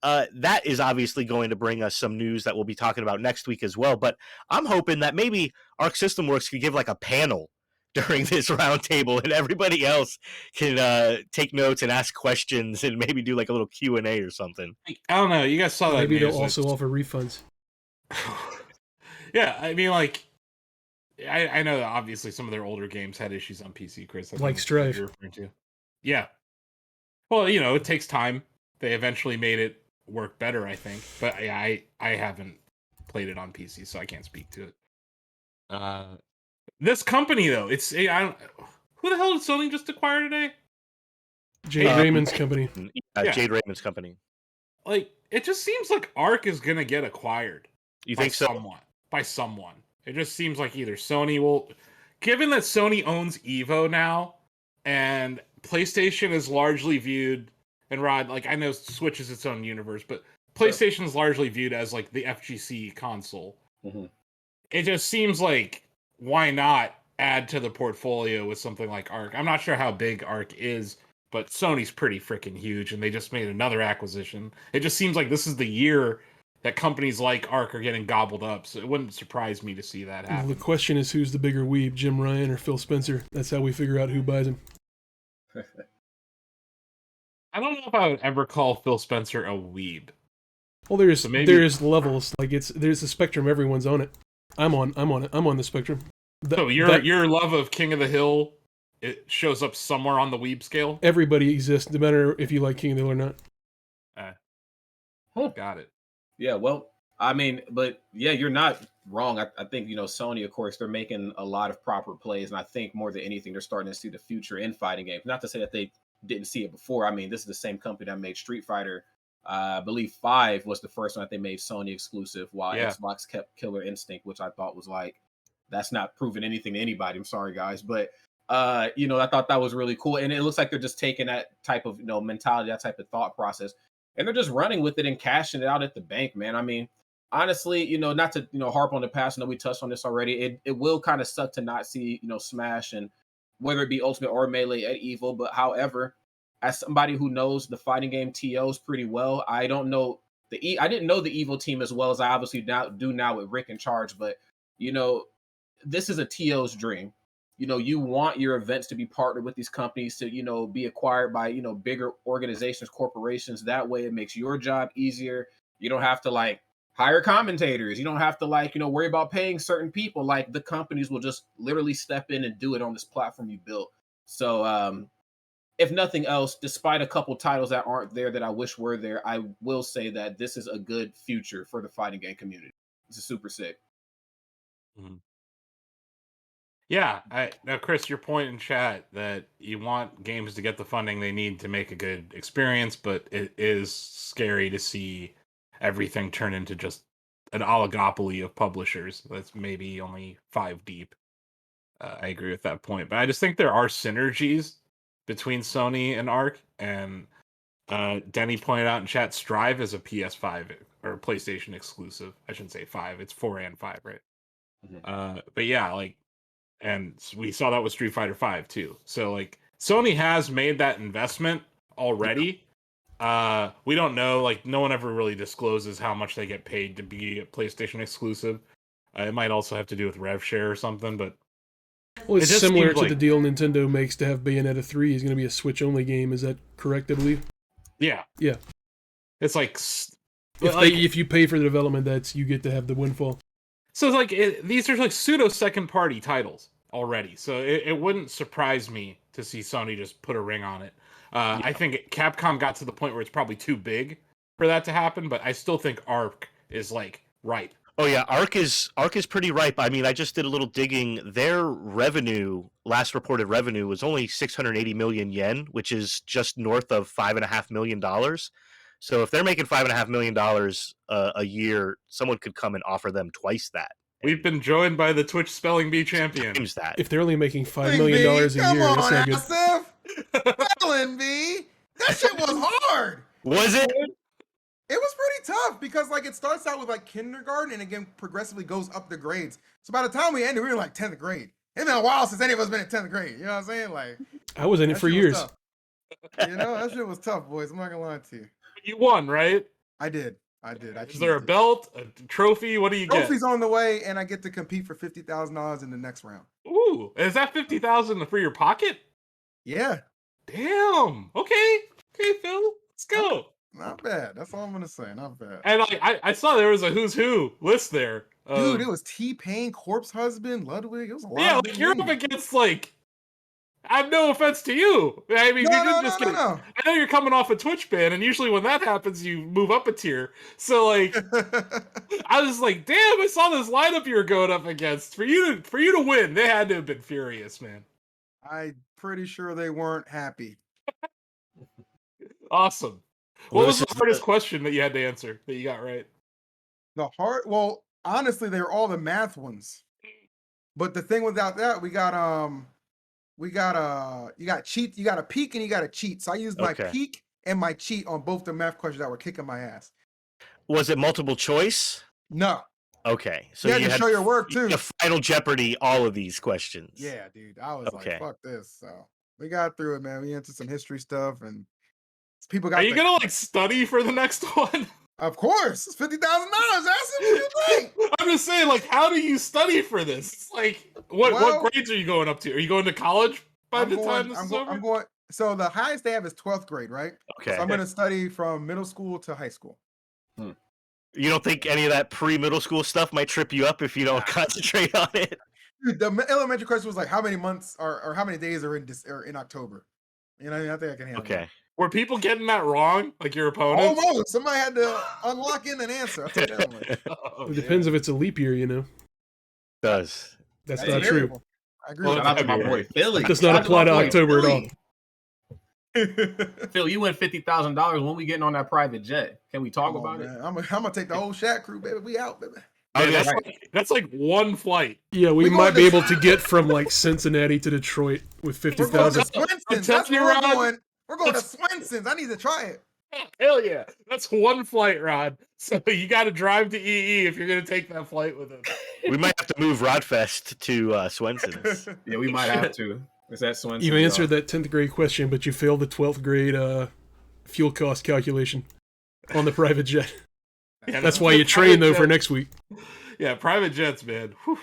That is obviously going to bring us some news that we'll be talking about next week as well. But I'm hoping that maybe Arc System Works could give like a panel during this roundtable, and everybody else can take notes and ask questions, and maybe do like a little Q&A or something. I don't know. You guys saw that. Maybe they'll also offer refunds. Yeah, I mean, like, I know that obviously some of their older games had issues on PC, Chris. Like Strive. You're referring to. Yeah. Well, you know, it takes time. They eventually made it work better, I think. But I haven't played it on PC, so I can't speak to it. This company, though, who the hell did Sony just acquire today? Jade Raymond's company. Jade Raymond's company. Like, it just seems like Arc is going to get acquired. You think so? By someone. It just seems like either Sony will... Given that Sony owns Evo now, and PlayStation is largely viewed... And Rod, like, I know Switch is its own universe, but PlayStation is largely viewed as, like, the FGC console. It just seems like, why not add to the portfolio with something like Arc? I'm not sure how big Arc is, but Sony's pretty freaking huge, and they just made another acquisition. It just seems like this is the year that companies like Arc are getting gobbled up, so it wouldn't surprise me to see that happen. Well, the question is, who's the bigger weeb, Jim Ryan or Phil Spencer? That's how we figure out who buys them. I don't know if I would ever call Phil Spencer a weeb. Well, there's levels. Like, there's a spectrum. Everyone's on it. I'm on it. I'm on the spectrum. So your love of King of the Hill, it shows up somewhere on the weeb scale? Everybody exists, no matter if you like King of the Hill or not. Got it. Yeah, well, I mean, but yeah, you're not wrong. I think, Sony, of course, they're making a lot of proper plays. And I think more than anything, they're starting to see the future in fighting games. Not to say that they didn't see it before. I mean, this is the same company that made Street Fighter. I believe 5 was the first one that they made Sony exclusive, while Xbox kept Killer Instinct, which I thought was like, that's not proving anything to anybody. I'm sorry, guys. But, I thought that was really cool. And it looks like they're just taking that type of, mentality, that type of thought process, and they're just running with it and cashing it out at the bank, man. I mean, honestly, not to harp on the past. I know we touched on this already. It will kind of suck to not see Smash, and whether it be Ultimate or Melee at Evo. But however, as somebody who knows the fighting game TOs pretty well, I don't know I didn't know the Evo team as well as I obviously do now with Rick in charge. But this is a TO's dream. You want your events to be partnered with these companies to be acquired by bigger organizations, corporations. That way, it makes your job easier. You don't have to hire commentators. You don't have to worry about paying certain people. The companies will just literally step in and do it on this platform you built. So if nothing else, despite a couple titles that aren't there that I wish were there, I will say that this is a good future for the fighting game community. This is super sick. Mm-hmm. Yeah, now Chris, your point in chat that you want games to get the funding they need to make a good experience, but it is scary to see everything turn into just an oligopoly of publishers that's maybe only 5 deep. I agree with that point, but I just think there are synergies between Sony and Arc, and Denny pointed out in chat, Strive is a PS5 or PlayStation exclusive. I shouldn't say 5; it's 4 and 5, right? Mm-hmm. But yeah, and we saw that with Street Fighter 5 too. So Sony has made that investment already. We don't know, no one ever really discloses how much they get paid to be a PlayStation exclusive. It might also have to do with rev share or something, but it's similar to the deal Nintendo makes to have Bayonetta 3 is going to be a Switch only game. Is that correct, I believe? Yeah. It's if you pay for the development, you get to have the windfall. So these are pseudo second party titles already, so it wouldn't surprise me to see Sony just put a ring on it. I think Capcom got to the point where it's probably too big for that to happen, but I still think Arc is ripe. Oh yeah, Arc is pretty ripe. I mean, I just did a little digging. Their last reported revenue was only 680 million yen, which is just north of $5.5 million. So if they're making $5.5 million a year, someone could come and offer them twice that. We've been joined by the Twitch Spelling Bee champion. That. If they're only making $5 million a year, that's not good. Spelling Bee, that shit was hard. Was it? It was pretty tough because it starts out with kindergarten and again progressively goes up the grades. So by the time we ended, we were 10th grade. It's been a while since any of us been in 10th grade. You know what I'm saying? I was in it for years. That shit was tough, boys. I'm not gonna lie to you. You won, right? I did. Is there a belt, a trophy? What do you get? Trophy's on the way, and I get to compete for $50,000 in the next round. Ooh, is that $50,000 for your pocket? Yeah. Damn. Okay, Phil. Let's go. Not bad. That's all I'm gonna say. Not bad. And I saw there was a who's who list there. Dude, it was T-Pain, Corpse Husband, Ludwig. It was a lot. Yeah, you're up against I have no offense to you. I mean, no, I know you're coming off a Twitch ban, and usually when that happens, you move up a tier. So I was damn, I saw this lineup you were going up against. For you to win, they had to have been furious, man. I'm pretty sure they weren't happy. Awesome. What was the hardest question that you had to answer that you got right? Well, honestly, they were all the math ones. But the thing without that, you got cheat, you got a peek and you got a cheat. So I used my peek and my cheat on both the math questions that were kicking my ass. Was it multiple choice? No. Okay. So you had to show your work too. Final Jeopardy, all of these questions. Yeah, dude. I was fuck this. So we got through it, man. We answered some history stuff and people got. Are you gonna study for the next one? Of course. It's $50,000. Ask him what you think. I'm just saying, how do you study for this? What grades are you going up to? Are you going to college by the time this is over? I'm going. So the highest they have is 12th grade, right? Okay. So I'm going to study from middle school to high school. You don't think any of that pre-middle school stuff might trip you up if you don't concentrate on it? Dude, the elementary question was how many months or how many days are in October? You know, I think I can handle it. Were people getting that wrong? Like your opponents? Almost. Somebody had to unlock in an answer. I'll tell you that much. Oh, It depends if it's a leap year, you know. Does. That's That's not a true. variable. I agree. Well, with Shout out to my February. boy Philly. It does not Shout out to apply my to boy October at all. Philly. Phil, you win $50,000 when we getting on that private jet. Can we talk about it? I'm gonna take the whole Shaq crew, baby. We out, baby. Yeah, yeah, that's like one flight. Yeah, we We might going be to- able to get from like Cincinnati to Detroit with We're going to 50,000. Swenson's. telling That's you, where we're Rod. going. We're going to Swenson's. I need to try it. Hell yeah. That's one flight, Rod. So you got to drive to EE if you're going to take that flight with us. We might have to move Rodfest to Swenson's. Yeah, we might have to. Is that Swenson? You answered that 10th grade question, but you failed the 12th grade fuel cost calculation on the private jet. Yeah, That's why you train, though, for next week. Yeah, private jets, man. Whew.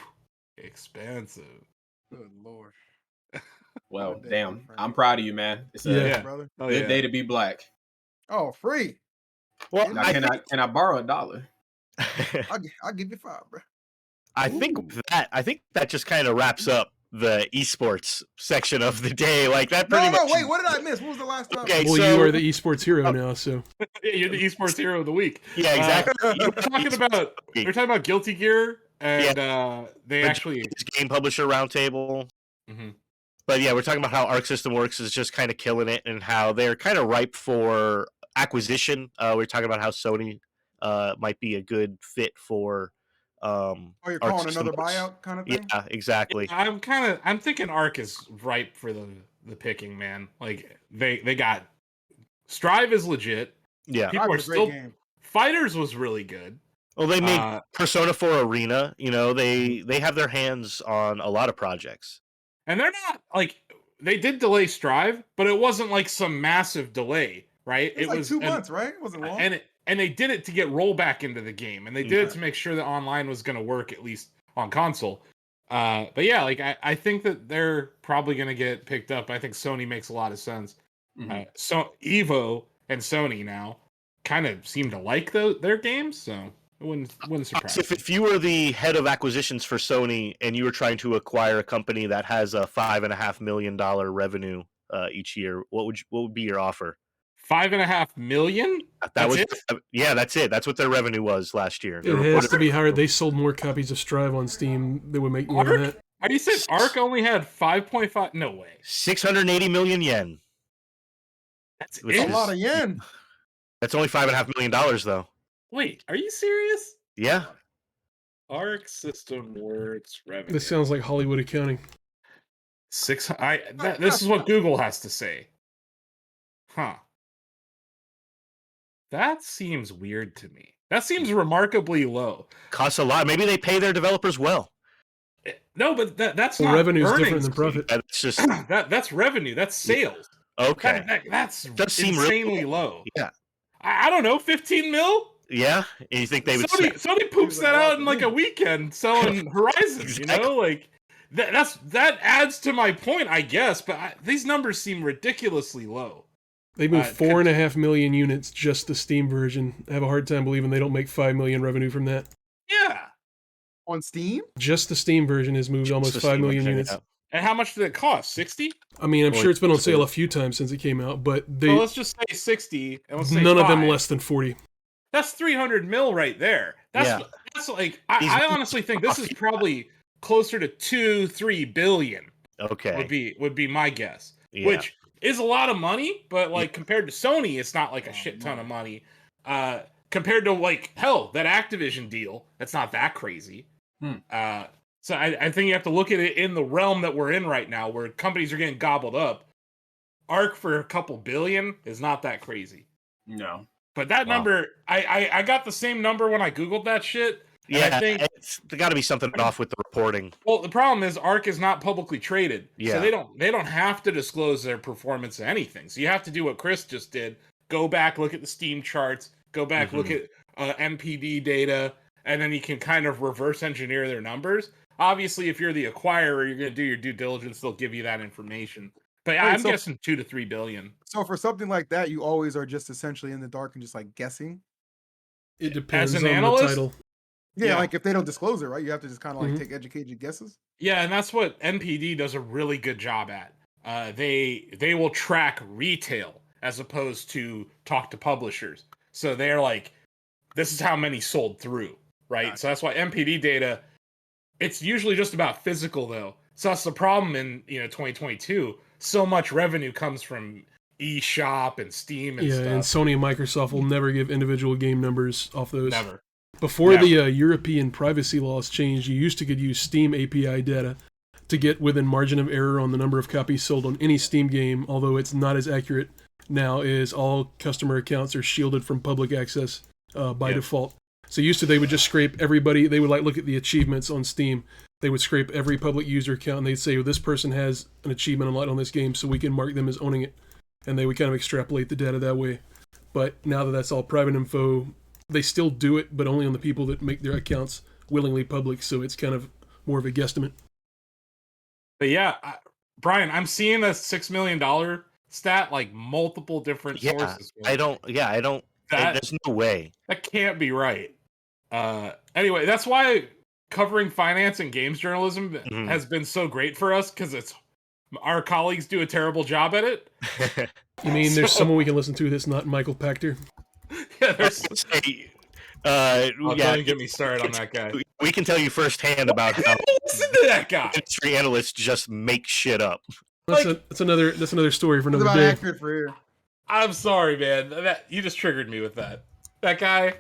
Expensive. Good Lord. Well, Good day, damn. my friend. I'm proud of you, man. It's a Yeah. Brother. Oh, good yeah. day to be black. Oh, free. Well, Now, I can I borrow $1? I'll give you 5, bro. think that just kind of wraps up the esports section of the day. Like that pretty No, much. wait. What did I miss? What was the last time? Okay, Well, so you are the esports hero now, so. Yeah, you're the esports hero of the week. yeah, exactly. We're talking about Guilty Gear, and they actually. Game Publisher Roundtable. Mhm. But yeah, we're talking about how Arc System Works is just kind of killing it, and how they're kind of ripe for acquisition. We're talking about how Sony might be a good fit for. Oh, you're Arc calling System another Works. buyout kind of thing? Yeah, exactly. I'm thinking Arc is ripe for the picking, man. Like they got Strive is legit. Yeah. People are It's a great still game. Fighters was really good. Well, they made Persona 4 Arena. You know, they have their hands on a lot of projects. And they're not like they did delay Strive, but it wasn't like some massive delay, right? It was like 2 months, right? It wasn't long. And they did it to get rollback into the game, and they did it to make sure that online was going to work at least on console. But yeah, like I think that they're probably going to get picked up. I think Sony makes a lot of sense. Mhm. So Evo and Sony now kind of seem to like their games, so it wouldn't surprise me. If you were the head of acquisitions for Sony and you were trying to acquire a company that has a $5.5 million revenue each year, what would be your offer? $5.5 million? That's it? Yeah, that's it. That's what their revenue was last year. It has to be higher. They sold more copies of Strive on Steam. They would make more than that. Are you saying Arc only had 5.5? No way. 680 million yen. That's Which It's it? a lot of yen. That's only $5.5 million, though. Wait, are you serious? Yeah. Arc System Works revenue. This sounds like Hollywood accounting. This is what Google has to say. Huh. That seems weird to me. That seems remarkably low. Costs a lot. Maybe they pay their developers well. No, but that's Well, not revenue is different earnings, than profit. That's just That's revenue. That's sales. okay. That's Does seem really insanely low. low. Yeah. I don't know, 15 mil? Yeah. And you think they would Sony poops that out in like a weekend selling Horizon, you know? Like that adds to my point, I guess, but these numbers seem ridiculously low. They moved 4.5 million units just the Steam version. I have a hard time believing they don't make 5 million revenue from that. Yeah. On Steam? Just the Steam version has moved almost the 5 Steam million version, units. yeah. And how much did it cost? 60? I mean, I'm Well, sure it's been on it's sale still- a few times since it came out, but Well, let's just say 60, and let's say none of them 5. less than 40. That's 300 mil right there. That's like I honestly think this is probably closer to 2-3 billion. Okay. Would be my guess. Yeah. Which is a lot of money, but like compared to Sony, it's not like a shit ton of money. Compared to like hell, that Activision deal, that's not that crazy. So I think you have to look at it in the realm that we're in right now, where companies are getting gobbled up. Arc for a couple billion is not that crazy. No. But that number, I got the same number when I Googled that shit. Yeah, I think there's got to be something off with the reporting. well, the problem is Arc is not publicly traded, Yeah. so they don't have to disclose their performance of anything. So you have to do what Chris just did: go back, look at the Steam charts, go back, look at MPD data, and then you can kind of reverse engineer their numbers. Obviously, if you're the acquirer, you're going to do your due diligence. They'll give you that information. But yeah, I'm guessing 2 to 3 billion. So for something like that, you always are just essentially in the dark and just like guessing. It depends As on an analyst, the title. Yeah, like if they don't disclose it, right? You have to just kind of like take educated guesses. Yeah, and that's what NPD does a really good job at. They will track retail, as opposed to talk to publishers. So they're like, this is how many sold through, right? So that's why MPD data, it's usually just about physical though. So that's the problem in 2022. So much revenue comes from eShop and Steam and stuff. And Sony and Microsoft will never give individual game numbers off those. Never. Before the European privacy laws changed, you used to could use Steam API data to get within margin of error on the number of copies sold on any Steam game, although it's not as accurate now as all customer accounts are shielded from public access by default. So used to they would just scrape everybody, they would look at the achievements on Steam, they would scrape every public user account and they'd say, well, this person has an achievement unlocked on this game so we can mark them as owning it. And they would kind of extrapolate the data that way. But now that that's all private info, they still do it, but only on the people that make their accounts willingly public, so it's kind of more of a guesstimate. But yeah, Brian, I'm seeing a $6 million stat, multiple different sources. I don't, there's no way. That can't be right. Anyway, that's why covering finance and games journalism has been so great for us, because our colleagues do a terrible job at it. You mean there's someone we can listen to that's not Michael Pachter? Yeah, there's. Don't get me started on that guy. We can tell you firsthand about how listen to that guy. Industry analysts just make shit up. That's another story for another about day. accurate for you. I'm sorry, man. You just triggered me with that. That guy,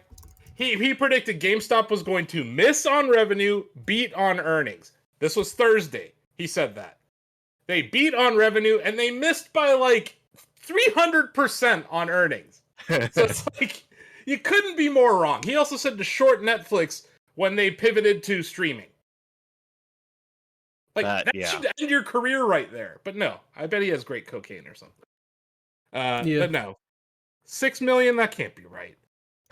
he predicted GameStop was going to miss on revenue, beat on earnings. This was Thursday. He said that. They beat on revenue and they missed by 300% on earnings. So it's you couldn't be more wrong. He also said to short Netflix when they pivoted to streaming. That should end your career right there. But no, I bet he has great cocaine or something. But no, $6 million, that can't be right.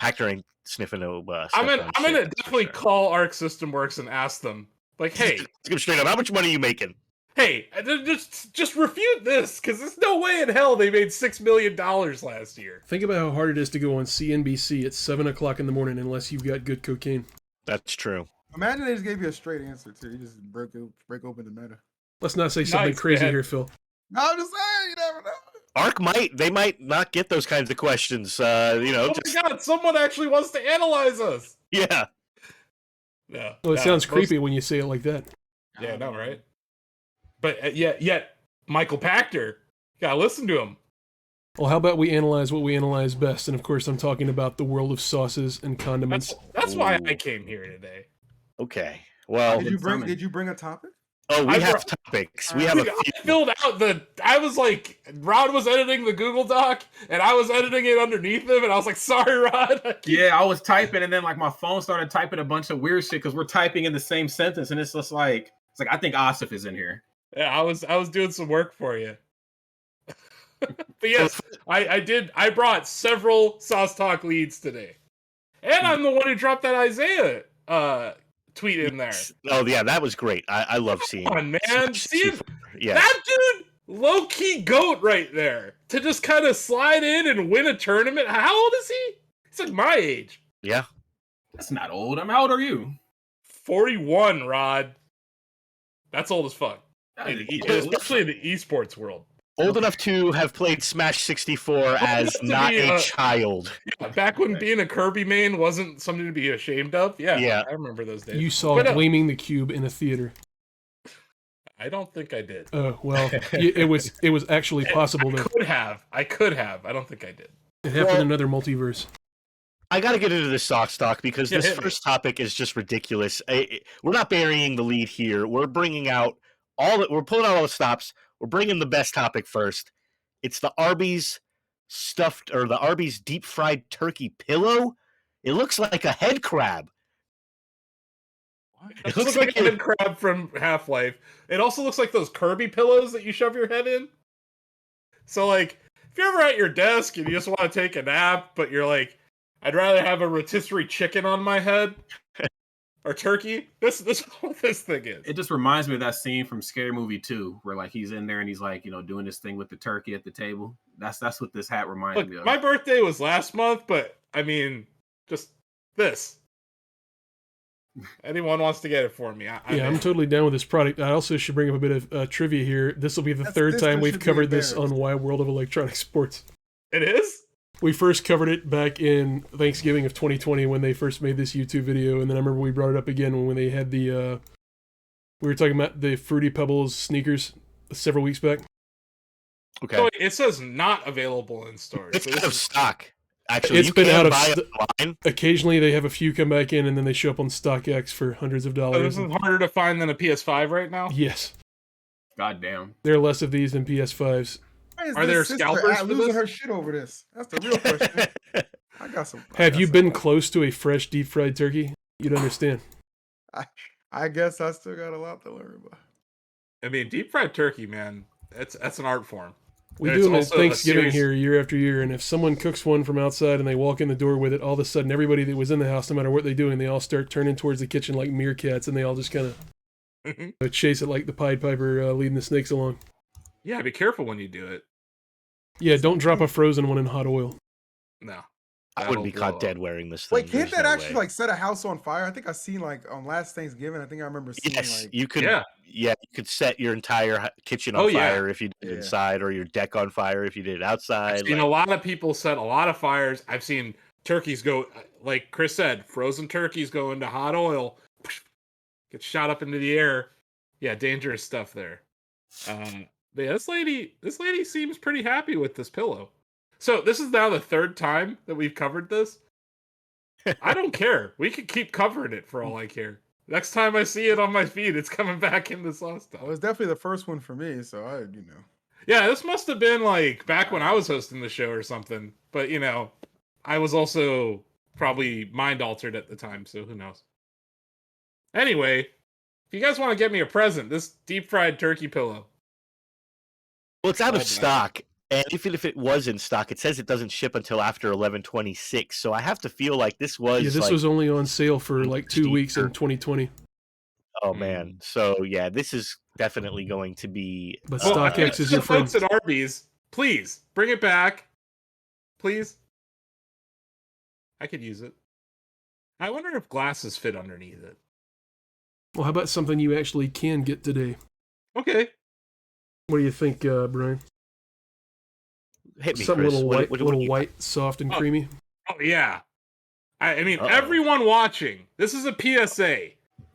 Pachter ain't sniffing no. I'm gonna definitely call Arc System Works and ask them, hey, straight up, how much money are you making? Hey, just refute this, because there's no way in hell they made $6 million last year. Think about how hard it is to go on CNBC at 7 o'clock in the morning unless you've got good cocaine. That's true. Imagine they just gave you a straight answer, too. You just break open the meta. Let's not say something crazy here, Phil. No, I'm just saying, you never know. Arc they might not get those kinds of questions. Oh my God, someone actually wants to analyze us. Yeah. No. Well, it sounds creepy when you say it like that. Yeah, no, right? But yet, Michael Pachter, gotta listen to him. Well, how about we analyze what we analyze best? And of course, I'm talking about the world of sauces and condiments. That's why I came here today. Okay. Well, did you bring a topic? Oh, we have topics. We have a few. I filled out Rod was editing the Google Doc, and I was editing it underneath him, and I was like, sorry, Rod. Yeah, I was typing, and then my phone started typing a bunch of weird shit because we're typing in the same sentence, and it's just I think Asif is in here. Yeah, I was doing some work for you. But yes, I brought several Sauce Talk leads today. And I'm the one who dropped that Isaiah tweet in there. Oh yeah, that was great. I love seeing. Come on, man. See yeah. That dude, low-key GOAT right there. To just kind of slide in and win a tournament. How old is he? He's my age. Yeah. That's not old. How old are you? 41, Rod. That's old as fuck. Especially in the esports world. Old enough to have played Smash 64 as not a child. Yeah, back when being a Kirby main wasn't something to be ashamed of. Yeah. I remember those days. You saw Gleaming the Cube in a theater. I don't think I did. Oh, well, it was actually possible. I could have. I don't think I did. It happened in another multiverse. I got to get into the Sauce Talk because this first topic is just ridiculous. We're not burying the lead here. We're bringing out we're pulling out all the stops. We're bringing the best topic first. It's the Arby's the Arby's deep fried turkey pillow. It looks like a head crab. It looks like a head crab from Half-Life. It also looks like those Kirby pillows that you shove your head in. So, if you're ever at your desk and you just want to take a nap, but you're like, I'd rather have a rotisserie chicken on my head or turkey. This is what this thing is. It just reminds me of that scene from Scary Movie 2 where he's in there and he's doing this thing with the turkey at the table. That's what this hat reminds me of. My birthday was last month, but I mean, just this. Anyone wants to get it for me? I'm totally down with this product. I also should bring up a bit of trivia here. This will be the third time we've covered this on Wild World of Electronic Sports. It is? We first covered it back in Thanksgiving of 2020 when they first made this YouTube video, and then I remember we brought it up again when they had the, we were talking about the Fruity Pebbles sneakers several weeks back. Okay. So it says not available in stores. It's So out this of is- stock. Actually, It's you been can out of buy it online. Occasionally they have a few come back in, and then they show up on StockX for hundreds of So dollars. this is harder to find than a PS5 right now? Yes. God damn. There are less of these than PS5s. Are there scalpers for losing this? her shit over this? That's the real question. I got some. Have you been close to a fresh deep fried turkey? You'd understand. I guess I still got a lot to learn about. I mean, deep fried turkey, man. That's an art form. We There's do them at also a Thanksgiving series- here year after year, and if someone cooks one from outside and they walk in the door with it, all of a sudden everybody that was in the house, no matter what they're doing, they all start turning towards the kitchen like meerkats, and they all just kind of chase it like the Pied Piper leading the snakes along. Yeah, be careful when you do it. Yeah, don't drop a frozen one in hot oil. No. I wouldn't be That'll blow caught dead up. wearing this thing. Wait, can't There's that no actually way. like set a house on fire? I think I seen like on last Thanksgiving. I think I remember seeing Yes, like. you could. Yeah. Yeah, you could set your entire kitchen Oh, on yeah. fire if you did it Yeah. inside, or your deck on fire if you did it outside. I've seen a lot of people set a lot of fires. I've seen turkeys go, like Chris said, frozen turkeys go into hot oil, get shot up into the air. Yeah, dangerous stuff there. But yeah, this lady seems pretty happy with this pillow. So this is now the third time that we've covered this. I don't care. We can keep covering it for all I care. Next time I see it on my feed, it's coming back in the sauce It was definitely the first one for me, so I. Yeah, this must have been like back when I was hosting the show or something. But I was also probably mind altered at the time, so who knows. Anyway, if you guys want to get me a present, this deep fried turkey pillow. Well, it's out Oh, of stock, and even if it was in stock, it says it doesn't ship until after 11/26. So I have to feel like this was. Yeah, this like, was only on sale for like 2 weeks in 2020. Oh man, so yeah, this is definitely going to be. But Well, StockX is your friend. folks at Arby's, please bring it back, please. I could use it. I wonder if glasses fit underneath it. Well, how about something you actually can get today? Okay. What do you think, Brian? Hit me, Something Chris. little white, What little you- white, soft and creamy. Oh yeah. I mean, Uh-oh. everyone watching, this is a PSA.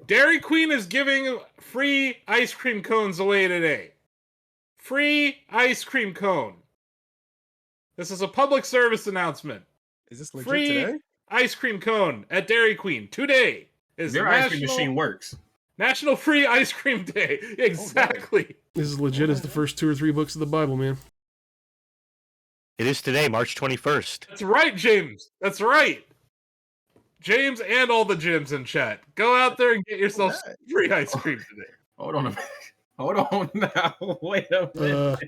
Dairy Queen is giving free ice cream cones away today. Free ice cream cone. This is a public service announcement. Is this legit Free today? ice cream cone at Dairy Queen today is Their ice cream machine works. National Free Ice Cream Day. Exactly. This is legit as the first 2 or 3 books of the Bible, man. It is today, March 21st. That's right, James. That's right. James and all the gyms in chat. Go out there and get yourself some free ice cream today. Hold on a minute. Hold on now. Wait a minute.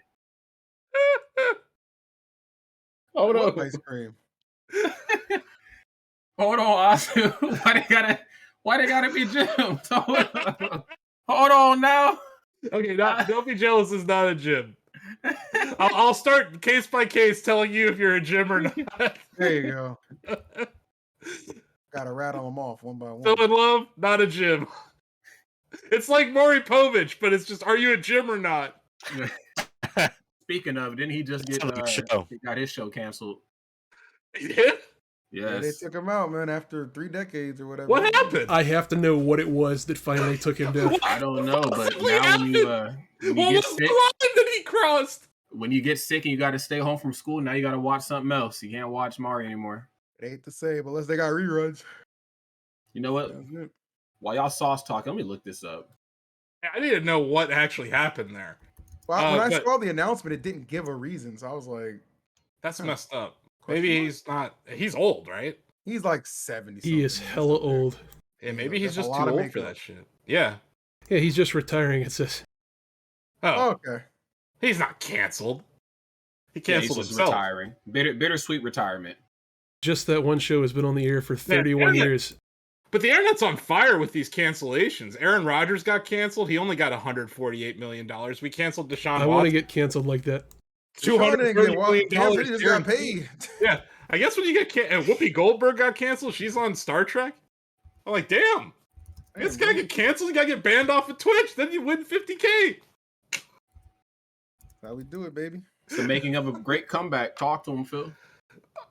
Hold What on. ice cream? Hold on, Asu. Why they gotta be gyms? Hold on now. Okay, don't be jealous. It's not a gym. I'll start case by case telling you if you're a gym or not. There you go. Gotta rattle them off one by one. Still in love, not a gym. It's like Maury Povich, but it's just, are you a gym or not? Speaking of, didn't he just get Sounds like a show. he got his show canceled? He did? Yeah, they Yes. took him out, man, after 3 decades or whatever. What happened? I have to know what it was that finally took him down. I don't know, but Possibly now when you What get was sick, the line that he crossed? when you get sick and you got to stay home from school, now you got to watch something else. You can't watch Mario anymore. I hate to say, but unless they got reruns. You know what? That's it. While y'all sauce talking, let me look this up. I need to know what actually happened there. Well, when I but- saw the announcement, it didn't give a reason, so I was like, That's Huh. messed up. Question Maybe mark? he's not. He's old, right? he's like 70. He is something. hella old. Yeah, maybe That's he's a just too lot of old for makeup. that shit. Yeah. Yeah, he's just retiring, it says. Oh, Okay. he's not canceled. He Yeah, he's canceled just himself. retiring. Bittersweet retirement. Just that one show has been on the air for 31 internet- years. But the internet's on fire with these cancellations. Aaron Rodgers got canceled. He only got $148 million. We canceled Deshaun I want to Watson. get canceled like that. Sean didn't get $230 wild. million. Canceled, he just got paid. Yeah, I guess when you get and Whoopi Goldberg got canceled, she's on Star Trek. I'm like, damn, this guy get canceled. You gotta get banned off of Twitch. Then you win $50K. That's how we do it, baby. It's the making of a great comeback. Talk to him, Phil.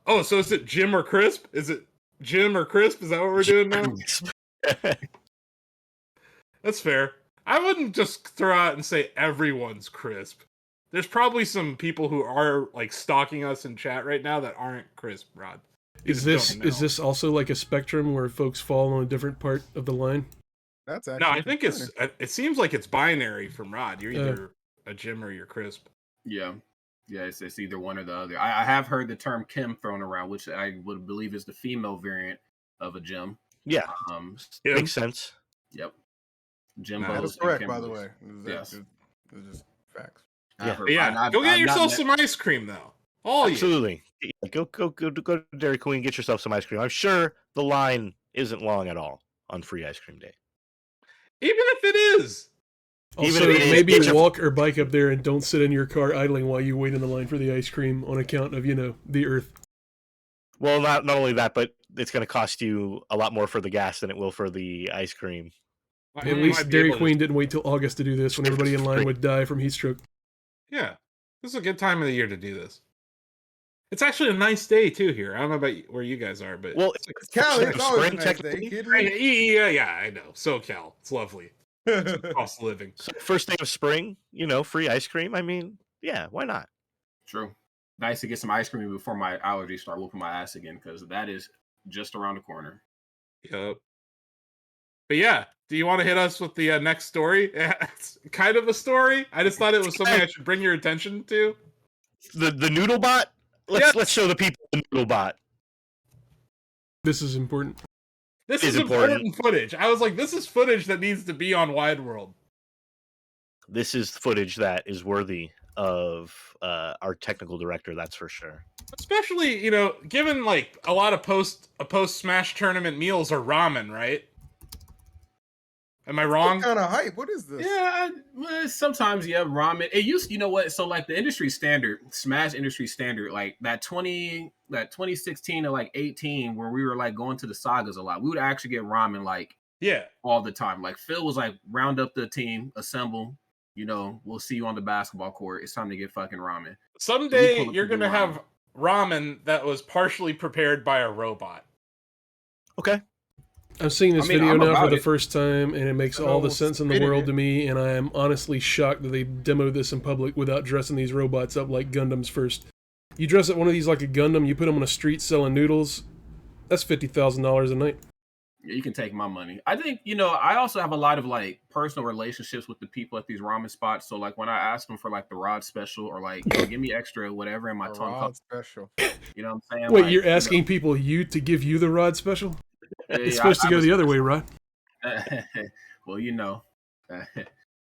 Oh, so is it Jim or Crisp? Is it Jim or Crisp? Is that what we're doing now? That's fair. I wouldn't just throw out and say everyone's Crisp. There's probably some people who are like stalking us in chat right now that aren't Crisp, Rod. Is this also like a spectrum where folks fall on a different part of the line? That's actually no. I think it seems like it's binary from Rod. You're either a Jim or you're Crisp. Yeah, it's either one or the other. I have heard the term Kim thrown around, which I would believe is the female variant of a Jim. Yeah, makes sense. Yep, Jimbos. That is correct, by the way. Yes, it's just facts. Yeah, go get yourself some ice cream, though. Absolutely. Go to Dairy Queen, get yourself some ice cream. I'm sure the line isn't long at all on free ice cream day. Even if it is. Also, maybe walk or bike up there and don't sit in your car idling while you wait in the line for the ice cream on account of, the earth. Well, not only that, but it's going to cost you a lot more for the gas than it will for the ice cream. At least Dairy Queen didn't wait till August to do this when everybody in line would die from heat stroke. Yeah, this is a good time of the year to do this. It's actually a nice day too here. I don't know about where you guys are, but it's Cali. It's always a nice day. Yeah, I know. SoCal, it's lovely. It's cost of living. So first day of spring, free ice cream. I mean, yeah, why not? True. Nice to get some ice cream before my allergies start whooping my ass again, because that is just around the corner. Yep. But yeah, do you want to hit us with the next story? It's kind of a story. I just thought it was something I should bring your attention to. The Noodle Bot. Let's show the people the Noodle Bot. This is important. This is important footage. I was like, this is footage that needs to be on Wide World. This is footage that is worthy of our technical director, that's for sure. Especially, given like a lot of post Smash tournament meals are ramen, right? Am I wrong? What kind of hype? What is this? Yeah, sometimes ramen. It used, so like the industry standard, Smash industry standard, like that 2016 to like 18, where we were like going to the sagas a lot. We would actually get ramen like all the time. Like Phil was like, round up the team, assemble. We'll see you on the basketball court. It's time to get fucking ramen. Someday you're gonna have ramen that was partially prepared by a robot. Okay. I'm seeing this video now for the first time, and it makes all the sense in the world to me, and I am honestly shocked that they demoed this in public without dressing these robots up like Gundams first. You dress up one of these like a Gundam, you put them on a street selling noodles, that's $50,000 a night. Yeah, you can take my money. I think, I also have a lot of like personal relationships with the people at these ramen spots, so like when I ask them for like the Rod special or like, give me extra whatever in my tongue. Rod special. You know what I'm saying? Wait, like, you're asking people to give you the Rod special? It's supposed to go the other way, Rod. Well,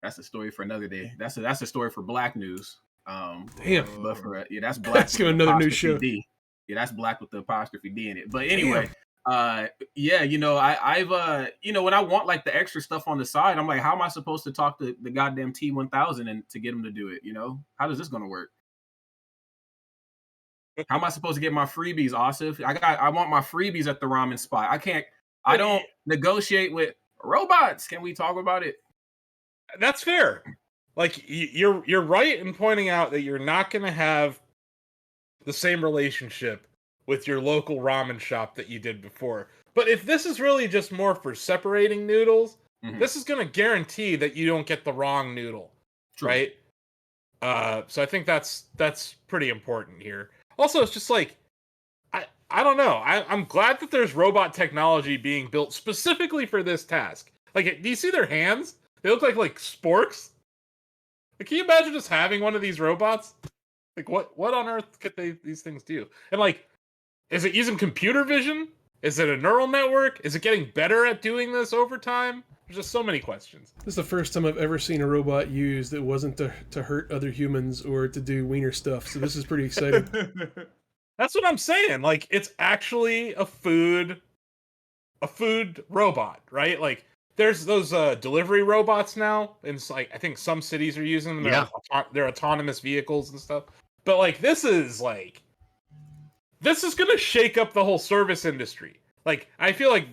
that's a story for another day. That's a story for Black News. Damn. But for that's Black. Let's give another new show. D. Yeah, that's Black with the apostrophe D in it. But anyway, I've when I want like the extra stuff on the side, I'm like, how am I supposed to talk to the goddamn T1000 and to get them to do it? How is this gonna work? How am I supposed to get my freebies, Asif? I want my freebies at the ramen spot. I don't negotiate with robots. Can we talk about it? That's fair. Like you're right in pointing out that you're not going to have the same relationship with your local ramen shop that you did before. But if this is really just more for separating noodles, this is going to guarantee that you don't get the wrong noodle. True. Right? So I think that's pretty important here. Also, it's just like, I don't know. I'm glad that there's robot technology being built specifically for this task. Like, do you see their hands? They look like sporks. Like, can you imagine just having one of these robots? Like, what on earth could these things do? And like, is it using computer vision? Is it a neural network? Is it getting better at doing this over time? There's just so many questions. This is the first time I've ever seen a robot used that wasn't to hurt other humans or to do wiener stuff. So this is pretty exciting. That's what I'm saying. Like, it's actually a food robot, right? Like, there's those delivery robots now, and it's like I think some cities are using them. Yeah. They're autonomous vehicles and stuff. But like, this is gonna shake up the whole service industry. Like, I feel like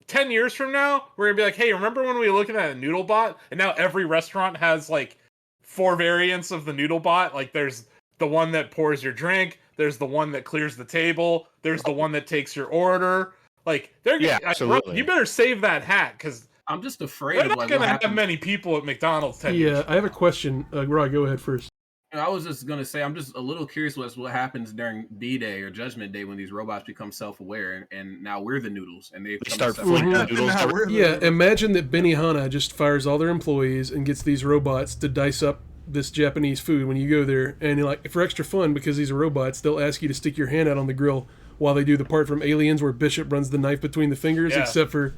10 years from now, we're gonna be like, hey, remember when we were looking at a noodle bot? And now every restaurant has like 4 variants of the noodle bot. Like, there's the one that pours your drink. There's the one that clears the table. There's the one that takes your order. Like, absolutely. You better save that hat because I'm just afraid they're of not like going what to have happens. many people at McDonald's 10 years. Yeah, I have a question. Rod, go ahead first. I was just gonna say, I'm just a little curious what happens during D-Day or Judgment Day when these robots become self-aware, and now we're the noodles, and they start flinging noodles. Yeah, imagine that Benihana just fires all their employees and gets these robots to dice up this Japanese food when you go there, and you're like, for extra fun, because these are robots, they'll ask you to stick your hand out on the grill while they do the part from Aliens where Bishop runs the knife between the fingers, except for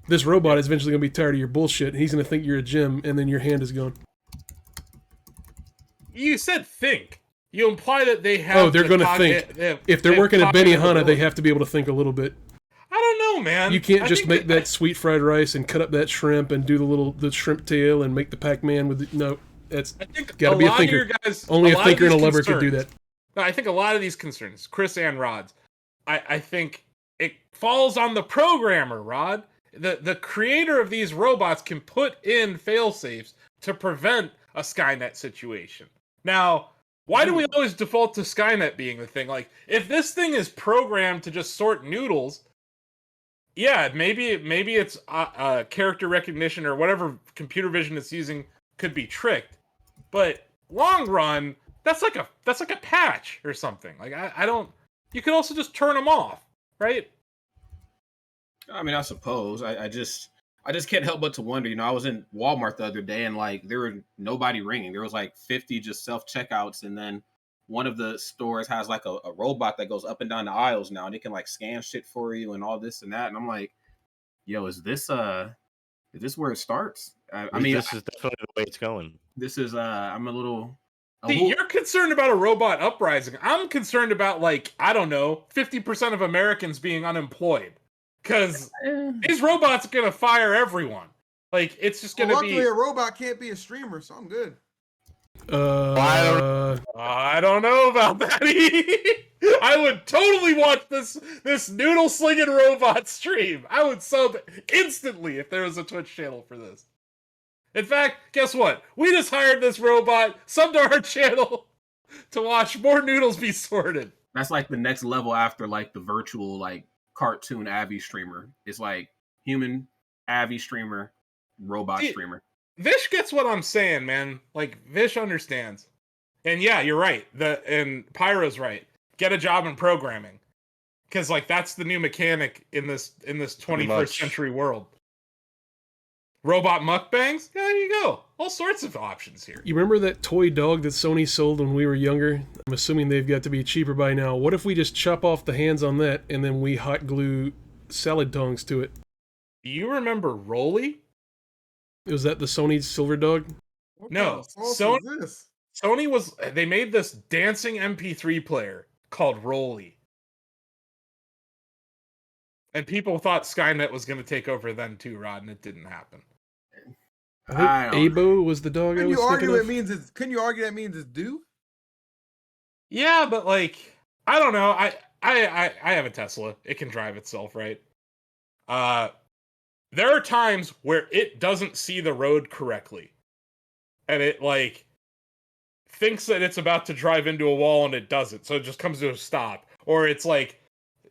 this robot is eventually going to be tired of your bullshit, and he's going to think you're a gym, and then your hand is gone. You said think. You imply that they have. Oh, they're going to think. If they're working at Benihana, they have to be able to think a little bit. I don't know, man. You can't just make that sweet fried rice and cut up that shrimp and do the shrimp tail and make the Pac-Man with no. That's got to be a thinker. Only a thinker and a lover could do that. No, I think a lot of these concerns, Chris and Rod's, I think it falls on the programmer, Rod. The creator of these robots can put in fail-safes to prevent a Skynet situation. Now, why do we always default to Skynet being the thing? Like, if this thing is programmed to just sort noodles, yeah, maybe it's character recognition or whatever computer vision it's using could be tricked. But long run, that's like a patch or something. Like I don't. You could also just turn them off, right? I mean, I suppose. I just can't help but to wonder. I was in Walmart the other day, and like there were nobody ringing. There was like 50 just self checkouts, and then one of the stores has like a robot that goes up and down the aisles now, and it can like scan shit for you and all this and that. And I'm like, yo, is this where it starts? I mean, this is definitely the way it's going. This is I'm a little. See, you're concerned about a robot uprising. I'm concerned about, like, I don't know, 50% of Americans being unemployed. Because these robots are going to fire everyone. Like, it's just going to be... Luckily, a robot can't be a streamer, so I'm good. I don't know about that. I would totally watch this noodle-slinging robot stream. I would sub instantly if there was a Twitch channel for this. In fact, guess what? We just hired this robot, subbed to our channel to watch more noodles be sorted. That's like the next level after like the virtual like cartoon Avi streamer. It's like human Avi streamer, robot streamer. Vish gets what I'm saying, man. Like Vish understands. And yeah, you're right. And Pyro's right. Get a job in programming. Because like that's the new mechanic in this 21st century world. Robot mukbangs? Yeah, there you go. All sorts of options here. You remember that toy dog that Sony sold when we were younger? I'm assuming they've got to be cheaper by now. What if we just chop off the hands on that and then we hot glue salad tongs to it? Do you remember Rolly? Was that the Sony silver dog? No. Sony was... They made this dancing MP3 player called Rolly. And people thought Skynet was going to take over then too, Rod, and it didn't happen. I think Abo was the dog I was thinking of. Couldn't you argue that means it's due? Yeah, but like, I don't know. I have a Tesla. It can drive itself, right? There are times where it doesn't see the road correctly. And it like thinks that it's about to drive into a wall and it doesn't. So it just comes to a stop. Or it's like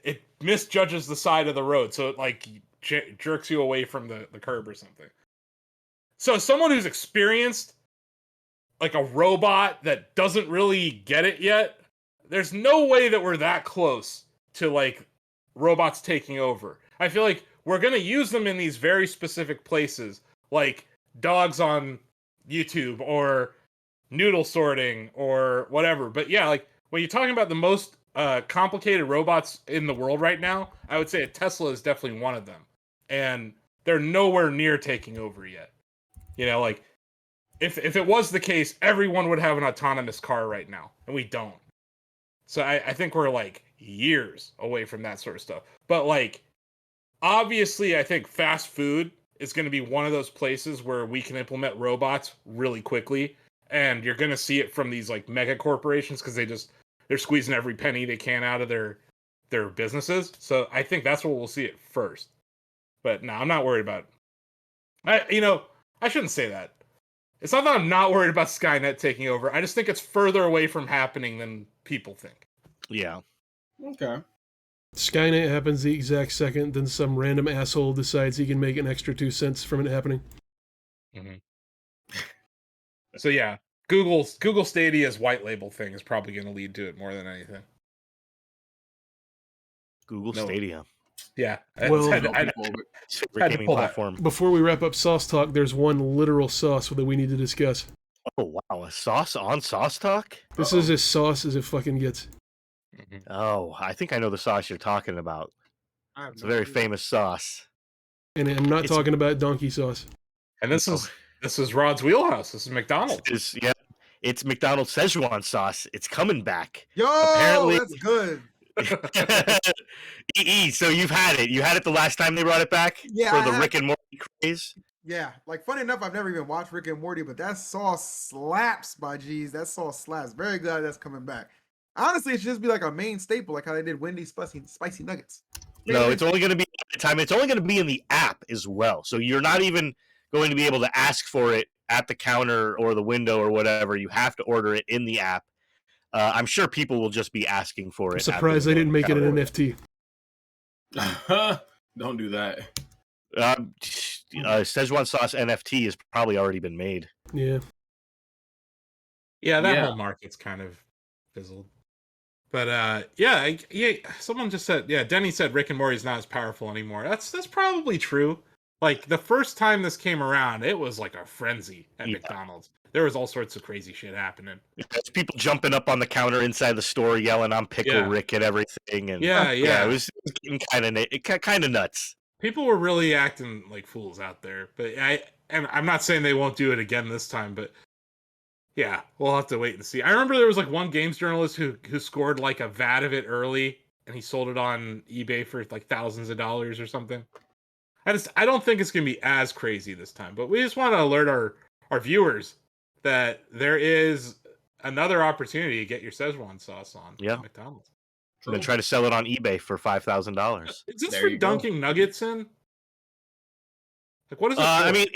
it misjudges the side of the road. So it like jerks you away from the curb or something. So someone who's experienced like a robot that doesn't really get it yet, there's no way that we're that close to like robots taking over. I feel like we're going to use them in these very specific places, like dogs on YouTube or noodle sorting or whatever. But yeah, like when you're talking about the most complicated robots in the world right now, I would say a Tesla is definitely one of them. And they're nowhere near taking over yet. You know, like, if it was the case, everyone would have an autonomous car right now, and we don't. So I think we're, like, years away from that sort of stuff. But, like, obviously, I think fast food is going to be one of those places where we can implement robots really quickly, and you're going to see it from these, like, mega corporations, because they're squeezing every penny they can out of their businesses. So I think that's where we'll see it first. But, no, I'm not worried about it. I shouldn't say that. It's not that I'm not worried about Skynet taking over. I just think it's further away from happening than people think. Yeah. Okay. Skynet happens the exact second, then some random asshole decides he can make an extra 2 cents from it happening. Mm-hmm. So yeah, Google Stadia's white label thing is probably going to lead to it more than anything. Google Stadia. Yeah. Well, gaming platform. Before we wrap up sauce talk, there's one literal sauce that we need to discuss. Oh wow, a sauce on sauce talk? This is as sauce as it fucking gets. Oh, I think I know the sauce you're talking about. It's a very famous sauce. And I'm not talking about donkey sauce. And this is Rod's wheelhouse. This is McDonald's. It's McDonald's Szechuan sauce. It's coming back. Yo, apparently, that's good. So you've had it. You had it the last time they brought it back for the Rick and Morty craze. Yeah, like funny enough, I've never even watched Rick and Morty, but that sauce slaps, by G's. That sauce slaps. Very glad that's coming back. Honestly, it should just be like a main staple, like how they did Wendy's spicy nuggets. No, it's only going to be at the time. It's only going to be in the app as well. So you're not even going to be able to ask for it at the counter or the window or whatever. You have to order it in the app. I'm sure people will just be asking for it. I'm surprised they didn't make it an NFT. Don't do that. Szechuan sauce NFT has probably already been made. Yeah. Yeah, that whole market's kind of fizzled. But someone just said, Denny said Rick and Morty is not as powerful anymore. That's probably true. Like the first time this came around, it was like a frenzy at McDonald's. There was all sorts of crazy shit happening. There's people jumping up on the counter inside the store yelling, "I'm Pickle Rick" and everything. And it was getting kind of nuts. People were really acting like fools out there. But I'm not saying they won't do it again this time, but yeah, we'll have to wait and see. I remember there was like one games journalist who scored like a vat of it early, and he sold it on eBay for like thousands of dollars or something. I don't think it's gonna be as crazy this time, but we just want to alert our viewers that there is another opportunity to get your Szechuan sauce on McDonald's. And then try to sell it on eBay for $5,000. Is this for dunking nuggets in? Like, what is it? I mean,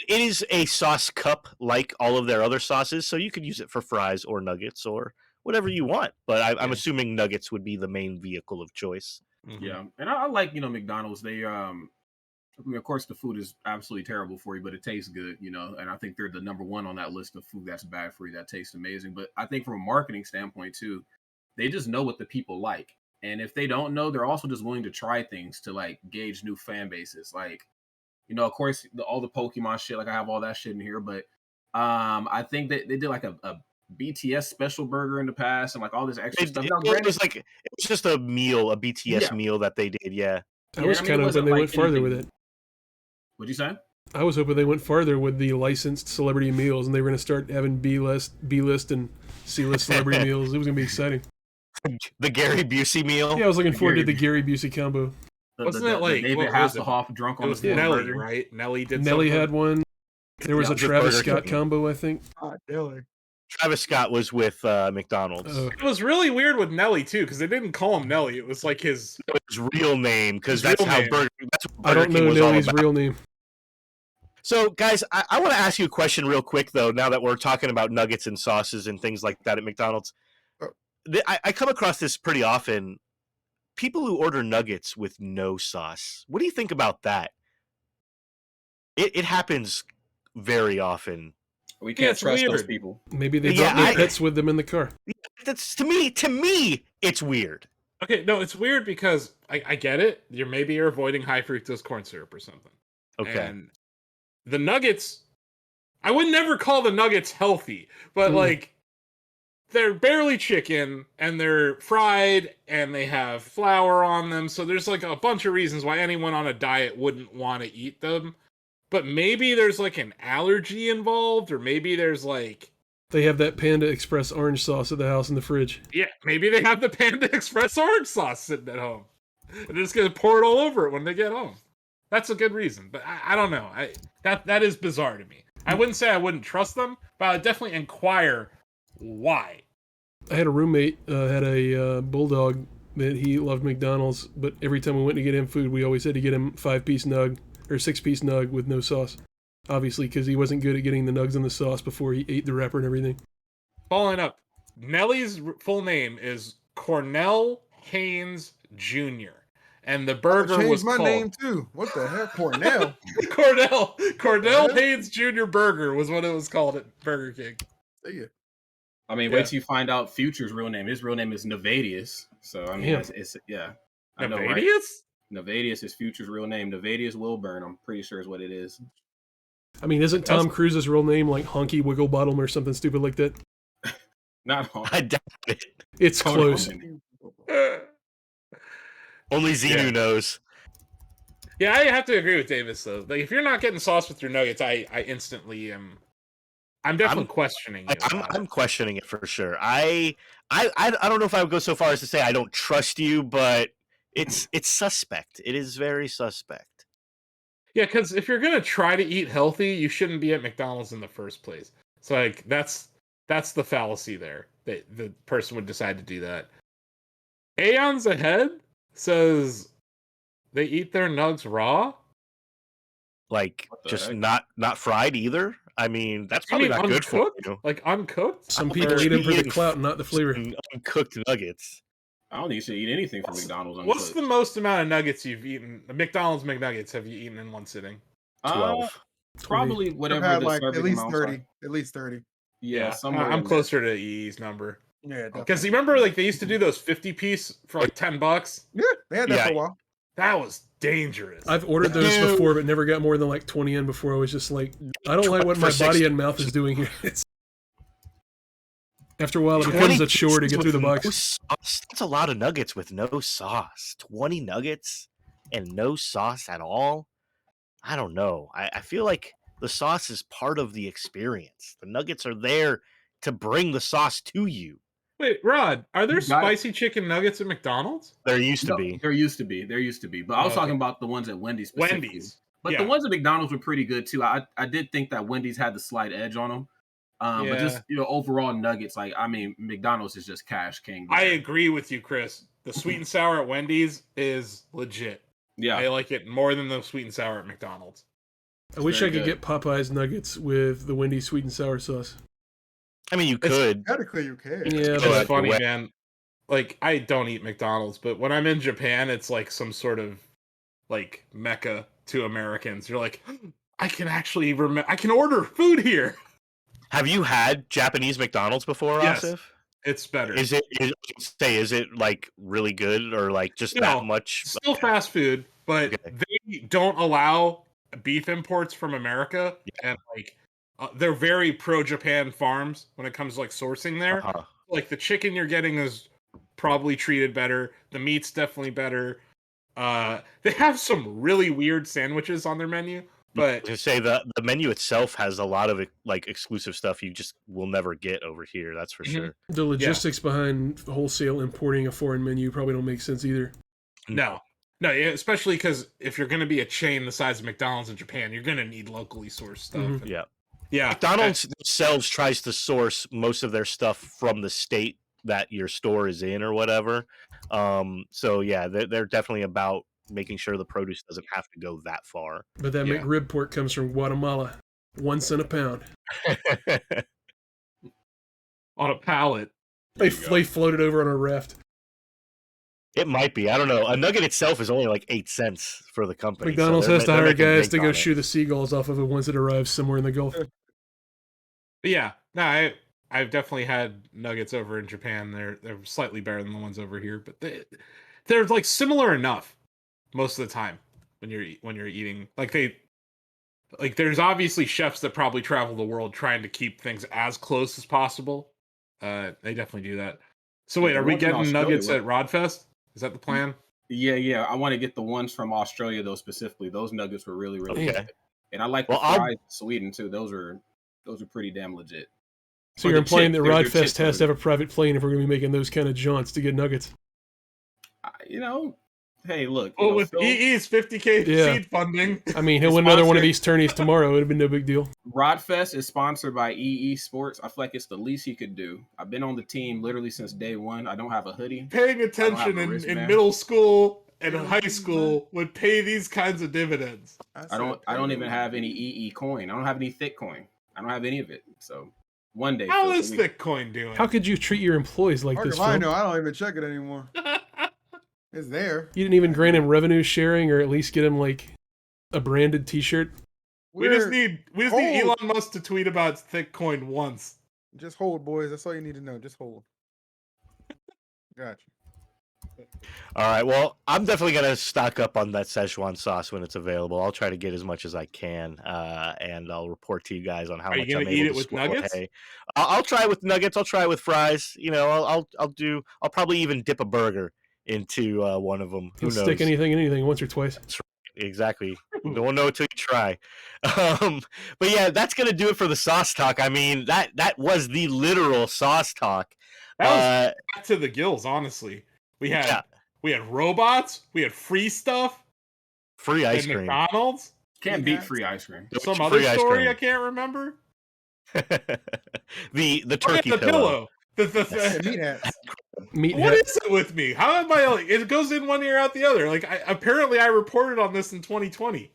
it is a sauce cup like all of their other sauces, so you could use it for fries or nuggets or whatever you want. But I'm assuming nuggets would be the main vehicle of choice. Mm-hmm. Yeah, and I like McDonald's. They I mean, of course, the food is absolutely terrible for you, but it tastes good, and I think they're the number one on that list of food that's bad for you, that tastes amazing. But I think from a marketing standpoint, too, they just know what the people like. And if they don't know, they're also just willing to try things to, like, gauge new fan bases. Like, of course, all the Pokemon shit, like, I have all that shit in here. But I think that they did, like, a BTS special burger in the past and, like, all this extra stuff. It was just a meal, a BTS meal that they did, I was kind of hoping they went farther with it. What'd you say? I was hoping they went farther with the licensed celebrity meals, and they were going to start having B-list and C-list celebrity meals. It was going to be exciting. The Gary Busey meal? Yeah, I was looking forward to the Gary Busey combo. Wasn't it like David Hasselhoff drunk on the floor? Nelly, right? Nelly had one. There was a Travis Scott combo, I think. Nelly. Travis Scott was with McDonald's. It was really weird with Nelly too, because they didn't call him Nelly. It was like his real name, because that's how Burger. That's what I don't know Nelly's real name. So, guys, I want to ask you a question real quick, though, now that we're talking about nuggets and sauces and things like that at McDonald's. I come across this pretty often. People who order nuggets with no sauce. What do you think about that? It happens very often. We can't trust those people. Maybe they brought their pets with them in the car. That's to me, it's weird. Okay, no, it's weird because I get it. You're avoiding high fructose corn syrup or something. Okay. And the nuggets, I would never call the nuggets healthy, but like they're barely chicken and they're fried and they have flour on them. So there's like a bunch of reasons why anyone on a diet wouldn't want to eat them. But maybe there's like an allergy involved, or maybe there's like... They have that Panda Express orange sauce at the house in the fridge. Yeah, maybe they have the Panda Express orange sauce sitting at home. And they're just going to pour it all over it when they get home. That's a good reason, but I don't know. That is bizarre to me. I wouldn't say I wouldn't trust them, but I would definitely inquire why. I had a roommate had a bulldog that he loved McDonald's, but every time we went to get him food, we always had to get him 5-piece nug or 6-piece nug with no sauce. obviously, because he wasn't good at getting the nugs in the sauce before he ate the wrapper and everything. Following up, Nelly's full name is Cornell Haynes Jr. And the burger was my called... name too. What the heck, Cornell? Cornell Haynes Jr. Burger was what it was called at Burger King. Yeah. I mean, wait till you find out Future's real name. His real name is Nevadius. So I mean, it's yeah. I know, right? Nevadius is Future's real name. Nevadius Wilburn, I'm pretty sure is what it is. I mean, isn't Tom Cruise's real name like Honky Wigglebottom or something stupid like that? Not Honky. I doubt it. It's close. Only Xenu knows. Yeah, I have to agree with Davis though. Like, if you're not getting sauce with your nuggets, I instantly am. I'm definitely questioning you. I'm questioning it for sure. I don't know if I would go so far as to say I don't trust you, but it's suspect. It is very suspect. Yeah, because if you're gonna try to eat healthy, you shouldn't be at McDonald's in the first place. So like that's the fallacy there. That the person would decide to do that. Aeons Ahead says they eat their nugs raw. Like just heck? not fried either. I mean, that's probably not uncooked? Good for you. Like uncooked? Some people eat them for the clout, not the flavor. Uncooked nuggets. I don't think you should eat anything from McDonald's. Uncooked. What's the most amount of nuggets you've eaten? The McDonald's McNuggets have you eaten in one sitting? 12. Probably whatever. I've had like at least 30. Are. At least 30. Yeah, somewhere. I'm closer to EE's number. Yeah, because you remember like they used to do those 50-piece for like $10. Yeah, they had that for a while. That was dangerous. I've ordered those before, but never got more than like 20 in before I was just like, I don't like what my body and mouth is doing here. After a while, it becomes a chore to get through the box. That's a lot of nuggets with no sauce. 20 nuggets and no sauce at all? I don't know. I feel like the sauce is part of the experience. The nuggets are there to bring the sauce to you. Wait, Rod, are there spicy chicken nuggets at McDonald's? There used to be. There used to be. But I was talking about the ones at Wendy's. But the ones at McDonald's were pretty good too. I did think that Wendy's had the slight edge on them. But just overall nuggets, like I mean, McDonald's is just cash king. I agree with you, Chris. The sweet and sour at Wendy's is legit. Yeah, I like it more than the sweet and sour at McDonald's. I wish I could get Popeye's nuggets with the Wendy's sweet and sour sauce. I mean, you could. Technically, you can. Yeah, but it's funny, man. Like, I don't eat McDonald's, but when I'm in Japan, it's like some sort of like mecca to Americans. You're like, I can actually I can order food here. Have you had Japanese McDonald's before, yes, Asif? It's better. Is it like really good or like just that much? Still fast food, but they don't allow beef imports from America, and like they're very pro-Japan farms when it comes to like sourcing there. Like the chicken you're getting is probably treated better. The meat's definitely better. They have some really weird sandwiches on their menu. But to say the menu itself has a lot of like exclusive stuff you just will never get over here. That's for sure. The logistics behind wholesale importing a foreign menu probably don't make sense either. No, especially because if you're going to be a chain the size of McDonald's in Japan, you're going to need locally sourced stuff. Mm-hmm. Yeah. McDonald's themselves tries to source most of their stuff from the state that your store is in or whatever. So yeah, they're definitely about making sure the produce doesn't have to go that far. But that McRib pork comes from Guatemala. 1 cent a pound. On a pallet. They floated over on a raft. It might be. I don't know. A nugget itself is only like 8 cents for the company. McDonald's has to hire guys to go shoot the seagulls off of it once it arrives somewhere in the Gulf. Yeah. No, I've definitely had nuggets over in Japan. They're slightly better than the ones over here, but they're like similar enough most of the time when you're eating. Like there's obviously chefs that probably travel the world trying to keep things as close as possible. They definitely do that. So wait, are we getting nuggets at Rodfest? Is that the plan? Yeah. I want to get the ones from Australia though specifically. Those nuggets were really good. And I like the fries in Sweden too. Those are pretty damn legit. So you're implying that Rodfest has to have a private plane if we're going to be making those kind of jaunts to get nuggets? Hey, look. With EE's 50K seed funding. I mean, he'll win another one of these tourneys tomorrow. It would have been no big deal. Rodfest is sponsored by EE Sports. I feel like it's the least he could do. I've been on the team literally since day one. I don't have a hoodie. Paying attention in middle school in high school would pay these kinds of dividends. I don't even have any EE coin. I don't have any thick coin. I don't have any of it. So one day. How is thick coin doing? How could you treat your employees like this? I know. I don't even check it anymore. It's there. You didn't even grant him revenue sharing, or at least get him like a branded T-shirt. We just need Elon Musk to tweet about thick coin once. Just hold, boys. That's all you need to know. Just hold. Gotcha. All right. Well, I'm definitely gonna stock up on that Szechuan sauce when it's available. I'll try to get as much as I can, and I'll report to you guys on how much I'm able to eat it with nuggets. I'll try it with nuggets. I'll try it with fries. You know, I'll probably even dip a burger into one of them. Who knows? Stick anything in anything once or twice. Exactly. No one know until you try. But yeah, that's gonna do it for the sauce talk. I mean, that was the literal sauce talk. That was back to the gills, honestly. We had robots, we had free stuff, free ice cream. McDonald's can't beat free ice cream. Some other story I can't remember. the turkey pillow. The meat hats. What is it with me? How am I like? It goes in one ear out the other. Like apparently I reported on this in 2020.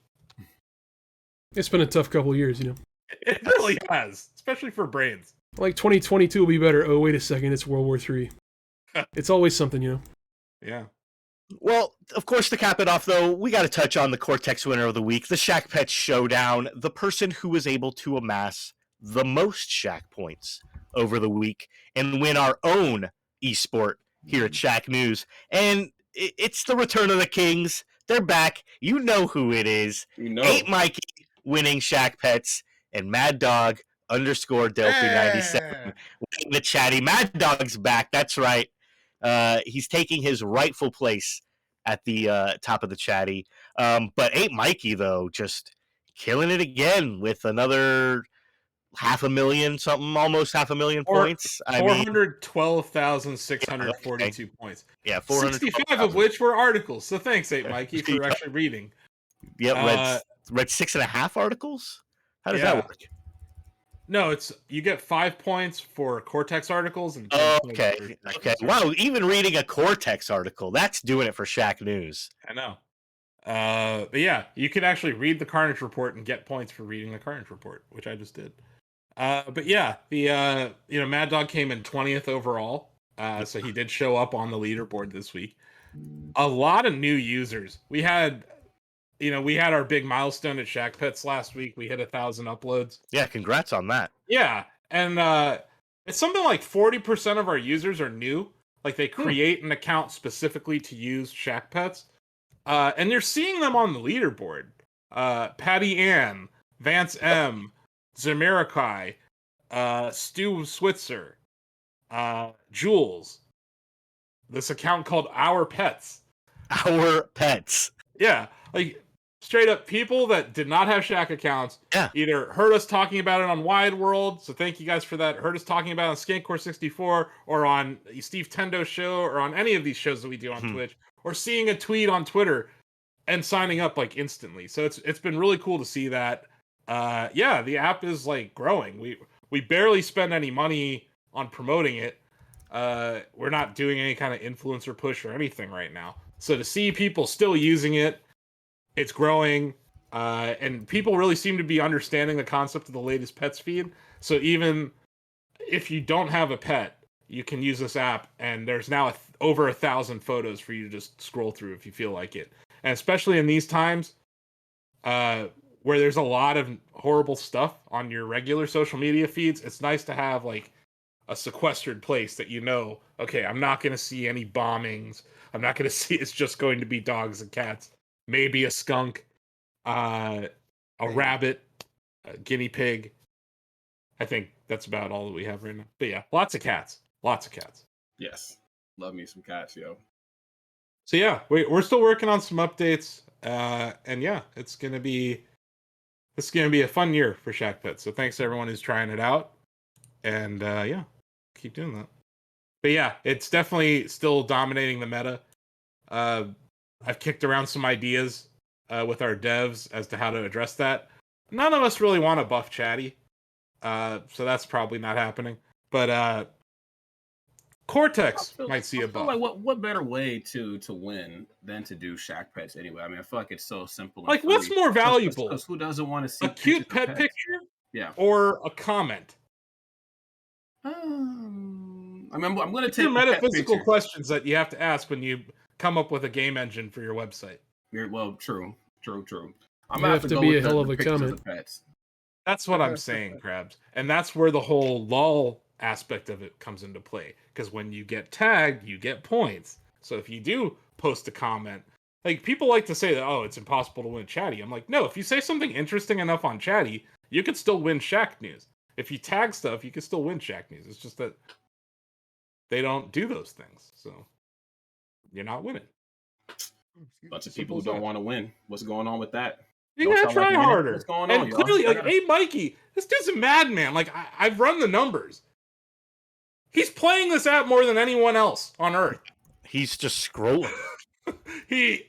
It's been a tough couple of years, you know. It really has, especially for brains. Like 2022 will be better. Oh, wait a second, it's World War III. It's always something, you know. Yeah. Well, of course, to cap it off, though, we got to touch on the Cortex winner of the week, the Shack Pets Showdown, the person who was able to amass the most Shack points over the week and win our own esport here at Shacknews. And it's the return of the Kings. They're back. You know who it is. You know. 8 Mikey winning Shack Pets and Mad Dog _ Delphi 97 winning the chatty. Mad Dog's back. That's right. He's taking his rightful place at the top of the chatty. But 8 Mikey, though, just killing it again with another 500,000 something, almost 500,000 points. 412,642 points. Yeah, 65 of which were articles. So thanks, 8 Mikey, for actually reading. Yep, read 6.5 articles? How does that work? No, you get 5 points for Cortex articles. And okay. Wow, even reading a Cortex article, that's doing it for Shacknews. I know. But yeah, you can actually read the Carnage Report and get points for reading the Carnage Report, which I just did. But yeah, the Mad Dog came in 20th overall, so he did show up on the leaderboard this week. A lot of new users. We had our big milestone at Shack Pets last week. We hit 1,000 uploads. Yeah, congrats on that. Yeah, and it's something like 40% of our users are new. Like they create an account specifically to use Shack Pets, and you're seeing them on the leaderboard. Patty Ann, Vance M, Zamirakai, Stu Switzer, Jules. This account called Our Pets. Our Pets. Yeah, like straight up people that did not have Shack accounts. Yeah. Either heard us talking about it on Wide World, so thank you guys for that. Heard us talking about it on Skankcore 64 or on Steve Tendo's show or on any of these shows that we do on Twitch, or seeing a tweet on Twitter and signing up like instantly. So it's been really cool to see that. Yeah, the app is like growing. We barely spend any money on promoting it. We're not doing any kind of influencer push or anything right now. So to see people still using it, it's growing, and people really seem to be understanding the concept of the latest pets feed. So even if you don't have a pet, you can use this app, and there's now over 1,000 photos for you to just scroll through if you feel like it. And especially in these times, where there's a lot of horrible stuff on your regular social media feeds, it's nice to have like a sequestered place that okay, I'm not going to see any bombings. I'm not going to see, it's just going to be dogs and cats. Maybe a skunk, a rabbit, a guinea pig. I think that's about all that we have right now. But yeah, lots of cats. Lots of cats. Yes. Love me some cats, yo. So yeah, we're still working on some updates. And yeah, it's gonna be a fun year for Shack Pets. So thanks to everyone who's trying it out. And yeah, keep doing that. But yeah, it's definitely still dominating the meta. I've kicked around some ideas with our devs as to how to address that. None of us really want to buff Chatty, so that's probably not happening. But Cortex might see a buff. Like what better way to win than to do Shack Pets anyway? I mean, I feel like it's so simple. And like, free. what's more valuable? Because who doesn't want to see a cute pet picture? Yeah. Or a comment? I mean, I'm going to take metaphysical questions that you have to ask when you come up with a game engine for your website. Well, true. I'm gonna have to be a hell of a comment. That's what I'm saying, Krabs. And that's where the whole LOL aspect of it comes into play. Because when you get tagged, you get points. So if you do post a comment, like, people like to say that, oh, it's impossible to win Chatty. I'm like, no, if you say something interesting enough on Chatty, you could still win Shacknews. If you tag stuff, you can still win Shacknews. It's just that they don't do those things. So you're not winning. Bunch of people who don't want to win. What's going on with that? You gotta try harder. What's going and on, clearly, y'all? like, hey, Mikey, this dude's a madman. Like, I've run the numbers. He's playing this app more than anyone else on Earth. He's just scrolling. he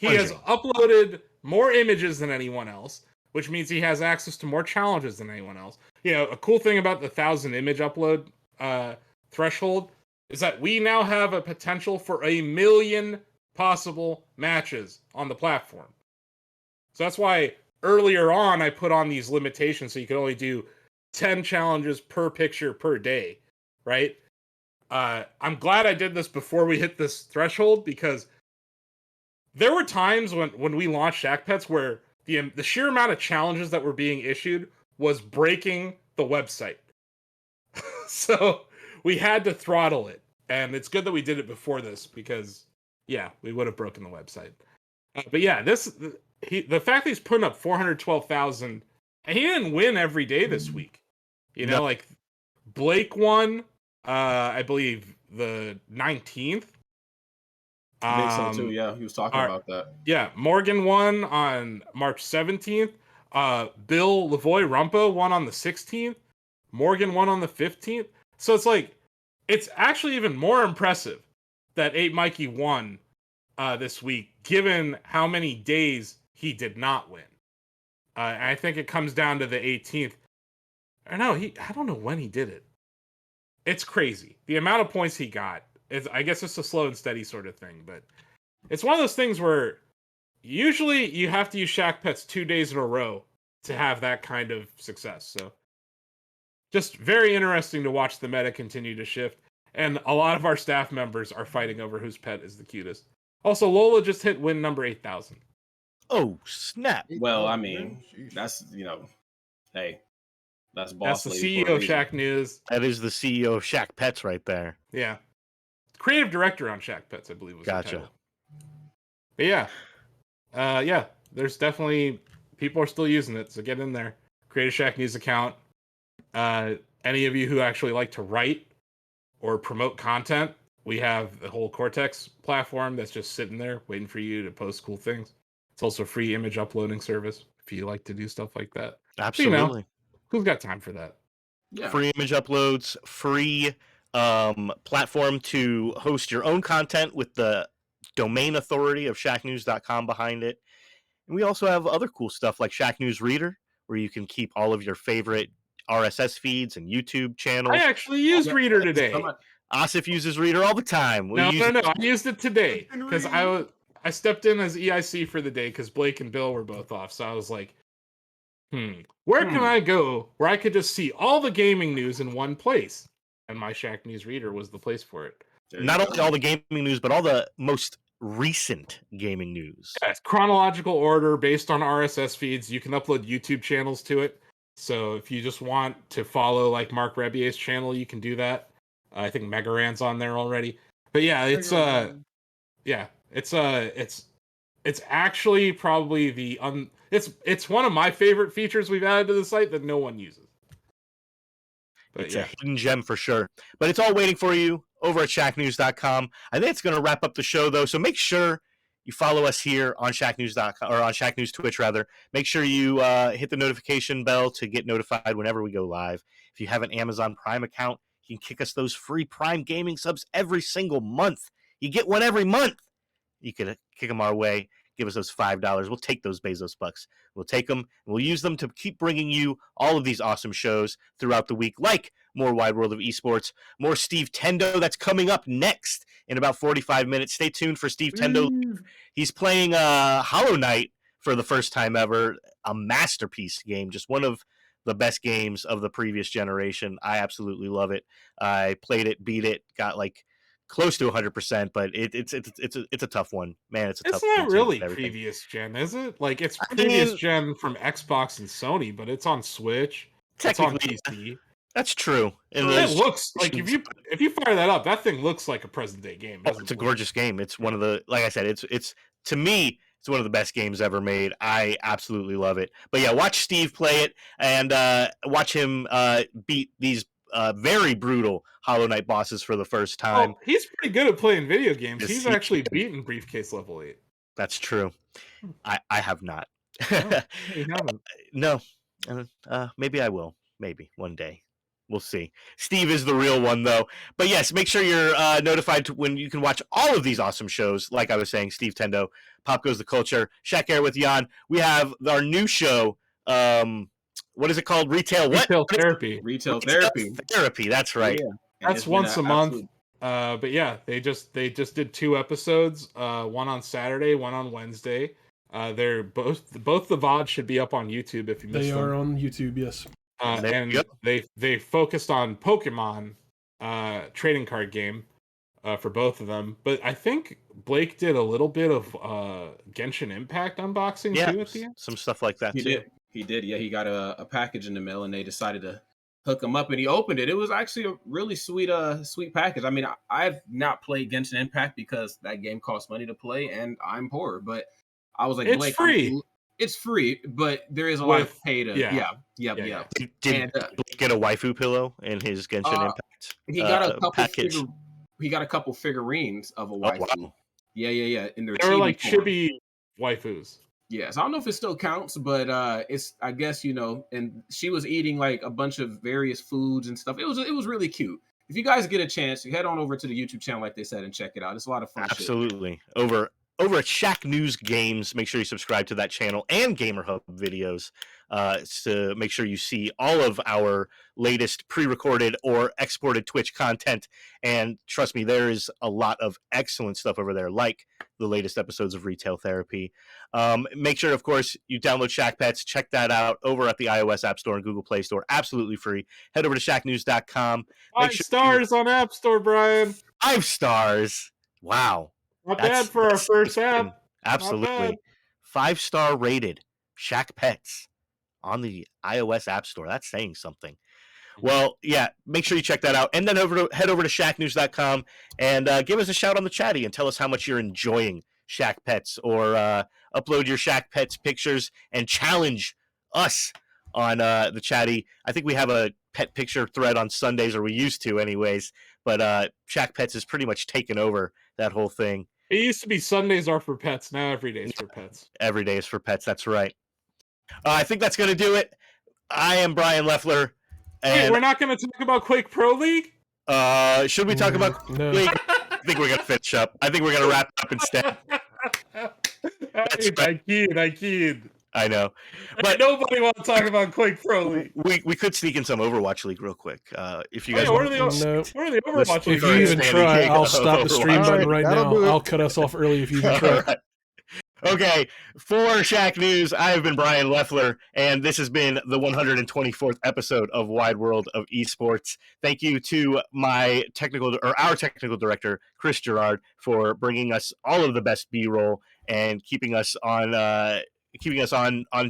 has uploaded more images than anyone else, which means he has access to more challenges than anyone else. You know, a cool thing about the 1,000 image upload threshold is that we now have a potential for 1 million possible matches on the platform. So that's why earlier on I put on these limitations so you could only do 10 challenges per picture per day, right? I'm glad I did this before we hit this threshold, because there were times when we launched Shack Pets where the sheer amount of challenges that were being issued was breaking the website. So we had to throttle it. And it's good that we did it before this, because, yeah, we would have broken the website. But yeah, the fact that he's putting up 412,000, and he didn't win every day this week. You know, like, Blake won, I believe, the 19th. I think so too, yeah. He was talking about that. Yeah, Morgan won on March 17th. Bill Lavoy Rumpo won on the 16th. Morgan won on the 15th. So it's like, it's actually even more impressive that 8 Mikey won this week, given how many days he did not win. I think it comes down to the 18th. I don't know when he did it. It's crazy. The amount of points he got. I guess it's a slow and steady sort of thing, but it's one of those things where usually you have to use Shack Pets 2 days in a row to have that kind of success. So just very interesting to watch the meta continue to shift. And a lot of our staff members are fighting over whose pet is the cutest. Also, Lola just hit win number 8,000. Oh, snap. Well, I mean, that's, hey, that's boss. That's the CEO of Shacknews. That is the CEO of Shack Pets right there. Yeah. Creative director on Shack Pets, I believe was Gotcha. the title. But yeah. There's definitely, people are still using it, so get in there. Create a Shacknews account. Any of you who actually like to write or promote content, we have the whole Cortex platform that's just sitting there waiting for you to post cool things. It's also a free image uploading service if you like to do stuff like that. Absolutely. Who's got time for that? Yeah. Free image uploads, free platform to host your own content with the domain authority of shacknews.com behind it. And we also have other cool stuff like Shacknews Reader, where you can keep all of your favorite RSS feeds and YouTube channels. I actually used Reader today. Asif uses Reader all the time. No. I used it today because I stepped in as EIC for the day because Blake and Bill were both off. So I was like, where can I go where I could just see all the gaming news in one place? And my Shacknews Reader was the place for it. Not only all the gaming news, but all the most recent gaming news. Yeah, it's chronological order based on RSS feeds. You can upload YouTube channels to it. So if you just want to follow like Mark Rebier's channel, you can do that. I think Megaran's on there already. But yeah, it's it's actually probably it's one of my favorite features we've added to the site that no one uses. But it's a hidden gem for sure. But it's all waiting for you over at shacknews.com. I think it's going to wrap up the show, though. So make sure you follow us here on shacknews.com, or on Shacknews Twitch, rather. Make sure you hit the notification bell to get notified whenever we go live. If you have an Amazon Prime account, you can kick us those free Prime gaming subs every single month. You get one every month. You can kick them our way. give us those $5. We'll take those Bezos bucks. We'll take them, and we'll use them to keep bringing you all of these awesome shows throughout the week, like more Wide World of Esports, more Steve Tendo that's coming up next in about 45 minutes. Stay tuned for Steve Tendo. He's playing Hollow Knight for the first time ever, a masterpiece game, just one of the best games of the previous generation. I absolutely love it. I played it, beat it, got like close to 100%, but it's a tough one, man. It's It's not really previous gen, is it? Like, it's previous gen from Xbox and Sony, but it's on Switch. It's on PC. That's true. And it looks like if you fire that up, that thing looks like a present day game. It's a gorgeous game. It's one of the, like I said, it's to me, it's one of the best games ever made. I absolutely love it. But yeah, watch Steve play it and watch him beat these very brutal Hollow Knight bosses for the first time. Oh, he's pretty good at playing video games. He's actually beaten Briefcase level 8. That's true. I have not. No, you haven't. No. Maybe I will. Maybe one day. We'll see. Steve is the real one, though. But yes, make sure you're notified when you can watch all of these awesome shows. Like I was saying, Steve Tendo, Pop Goes the Culture, Shack Air with Jan. We have our new show. What is it called? Retail Therapy. Retail Therapy. Therapy. That's right. Yeah. That's once a month. But yeah, they just did 2 episodes. One on Saturday, one on Wednesday. They're both the VODs should be up on YouTube if you missed them. They are on YouTube, yes. And they focused on Pokemon trading card game for both of them. But I think Blake did a little bit of Genshin Impact unboxing too at the end. Some stuff like that too. He did. Yeah, he got a package in the mail and they decided to hook him up and he opened it. It was actually a really sweet package. I mean, I've not played Genshin Impact because that game costs money to play and I'm poor, but I was like, it's Blake, free. It's free, but there is a lot of pay to. Yeah. Did Blake get a waifu pillow in his Genshin Impact? He got a couple package. He got a couple figurines of a waifu. Oh, wow. Yeah. In their they were like chibi waifus. Yeah, so I don't know if it still counts, but it's, I guess, and she was eating like a bunch of various foods and stuff. It was really cute. If you guys get a chance, you head on over to the YouTube channel, like they said, and check it out. It's a lot of fun. Absolutely. Shit. Over at Shacknews Games, make sure you subscribe to that channel and Gamer Hub videos to make sure you see all of our latest pre-recorded or exported Twitch content. And trust me, there is a lot of excellent stuff over there, like the latest episodes of Retail Therapy. Make sure, of course, you download Shack Pets. Check that out over at the iOS App Store and Google Play Store. Absolutely free. Head over to shacknews.com. 5 stars on App Store, Brian. 5 stars. Wow. Not bad for our first app. Absolutely. 5-star rated Shack Pets on the iOS App Store. That's saying something. Well, yeah, make sure you check that out. And then head over to shacknews.com and give us a shout on the chatty and tell us how much you're enjoying Shack Pets, or upload your Shack Pets pictures and challenge us on the chatty. I think we have a pet picture thread on Sundays, or we used to anyways, but Shack Pets has pretty much taken over that whole thing. It used to be Sundays are for pets. Now every day is for pets. Every day is for pets. That's right. I think that's going to do it. I am Bryan Lefler. And wait, we're not going to talk about Quake Pro League? Should we talk about Quake League? I think we're going to finish up. I think we're going to wrap up instead. I kid. I know. But nobody wants to talk about Quake Pro League. We could sneak in some Overwatch League real quick. If you guys where are the Overwatch League? If you even try, I'll stop the stream button right now. I'll cut us off early if you even try. Right. Okay, for Shack News, I have been Bryan Lefler, and this has been the 124th episode of Wide World of Esports. Thank you to our technical director, Chris Gerard, for bringing us all of the best B-roll and keeping us on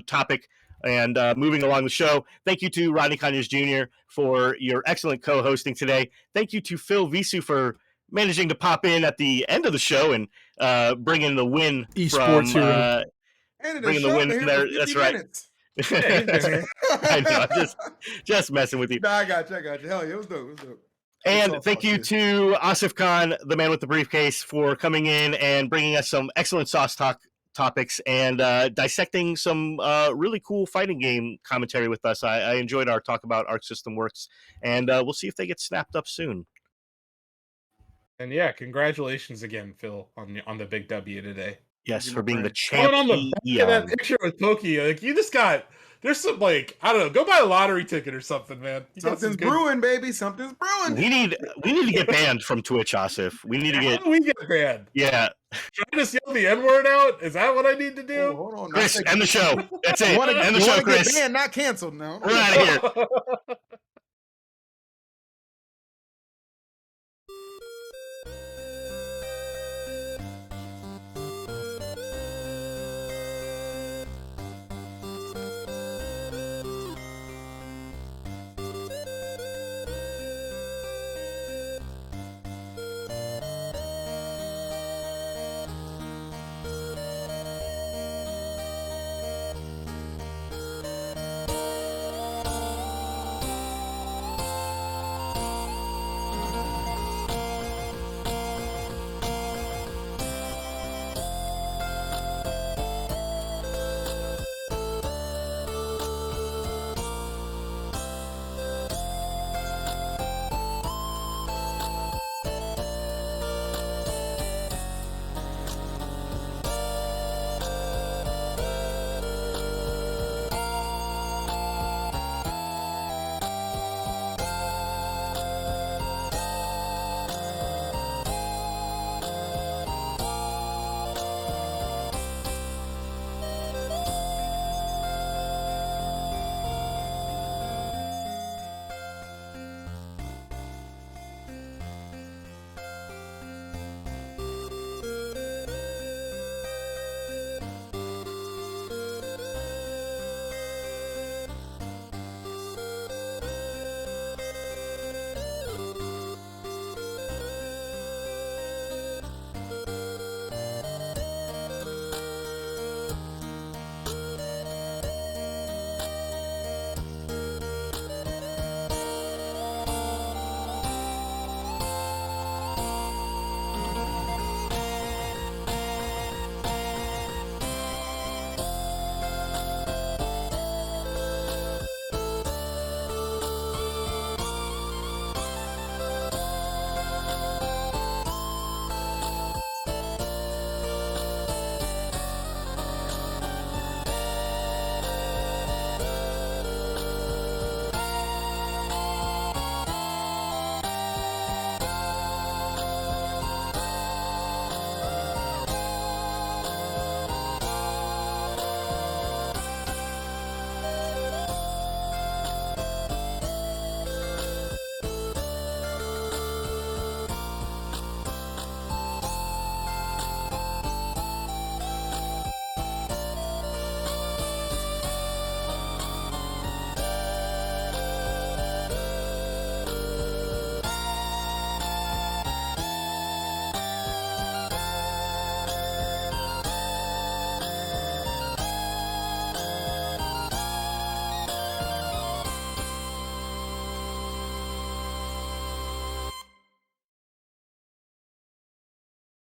topic and moving along the show. Thank you to Rodney Conyers Jr. for your excellent co-hosting today. Thank you to Phil Visu for managing to pop in at the end of the show and bring in the win. Esports hero. Bringing the win there. That's right. I know. I'm just messing with you. Nah, I got you. Hell yeah, it was dope. And thank you to Asif Khan, the man with the briefcase, for coming in and bringing us some excellent sauce topics and dissecting some really cool fighting game commentary with us. I enjoyed our talk about Arc System Works, and we'll see if they get snapped up soon. And yeah, congratulations again, Phil, on the big W today. Yes, for being the Going on the back of that champion. picture with Pokey, like you just got. There's some like I don't know. Go buy a lottery ticket or something, man. Something's brewing, baby. Something's brewing. We need to get banned from Twitch, Asif. We need to get. How do we get banned? Yeah. Trying to yell the N-word out? Is that what I need to do? Oh, hold on. Chris, end the show. That's it. End the show, show, Chris. Get banned, not canceled now. We're out of here.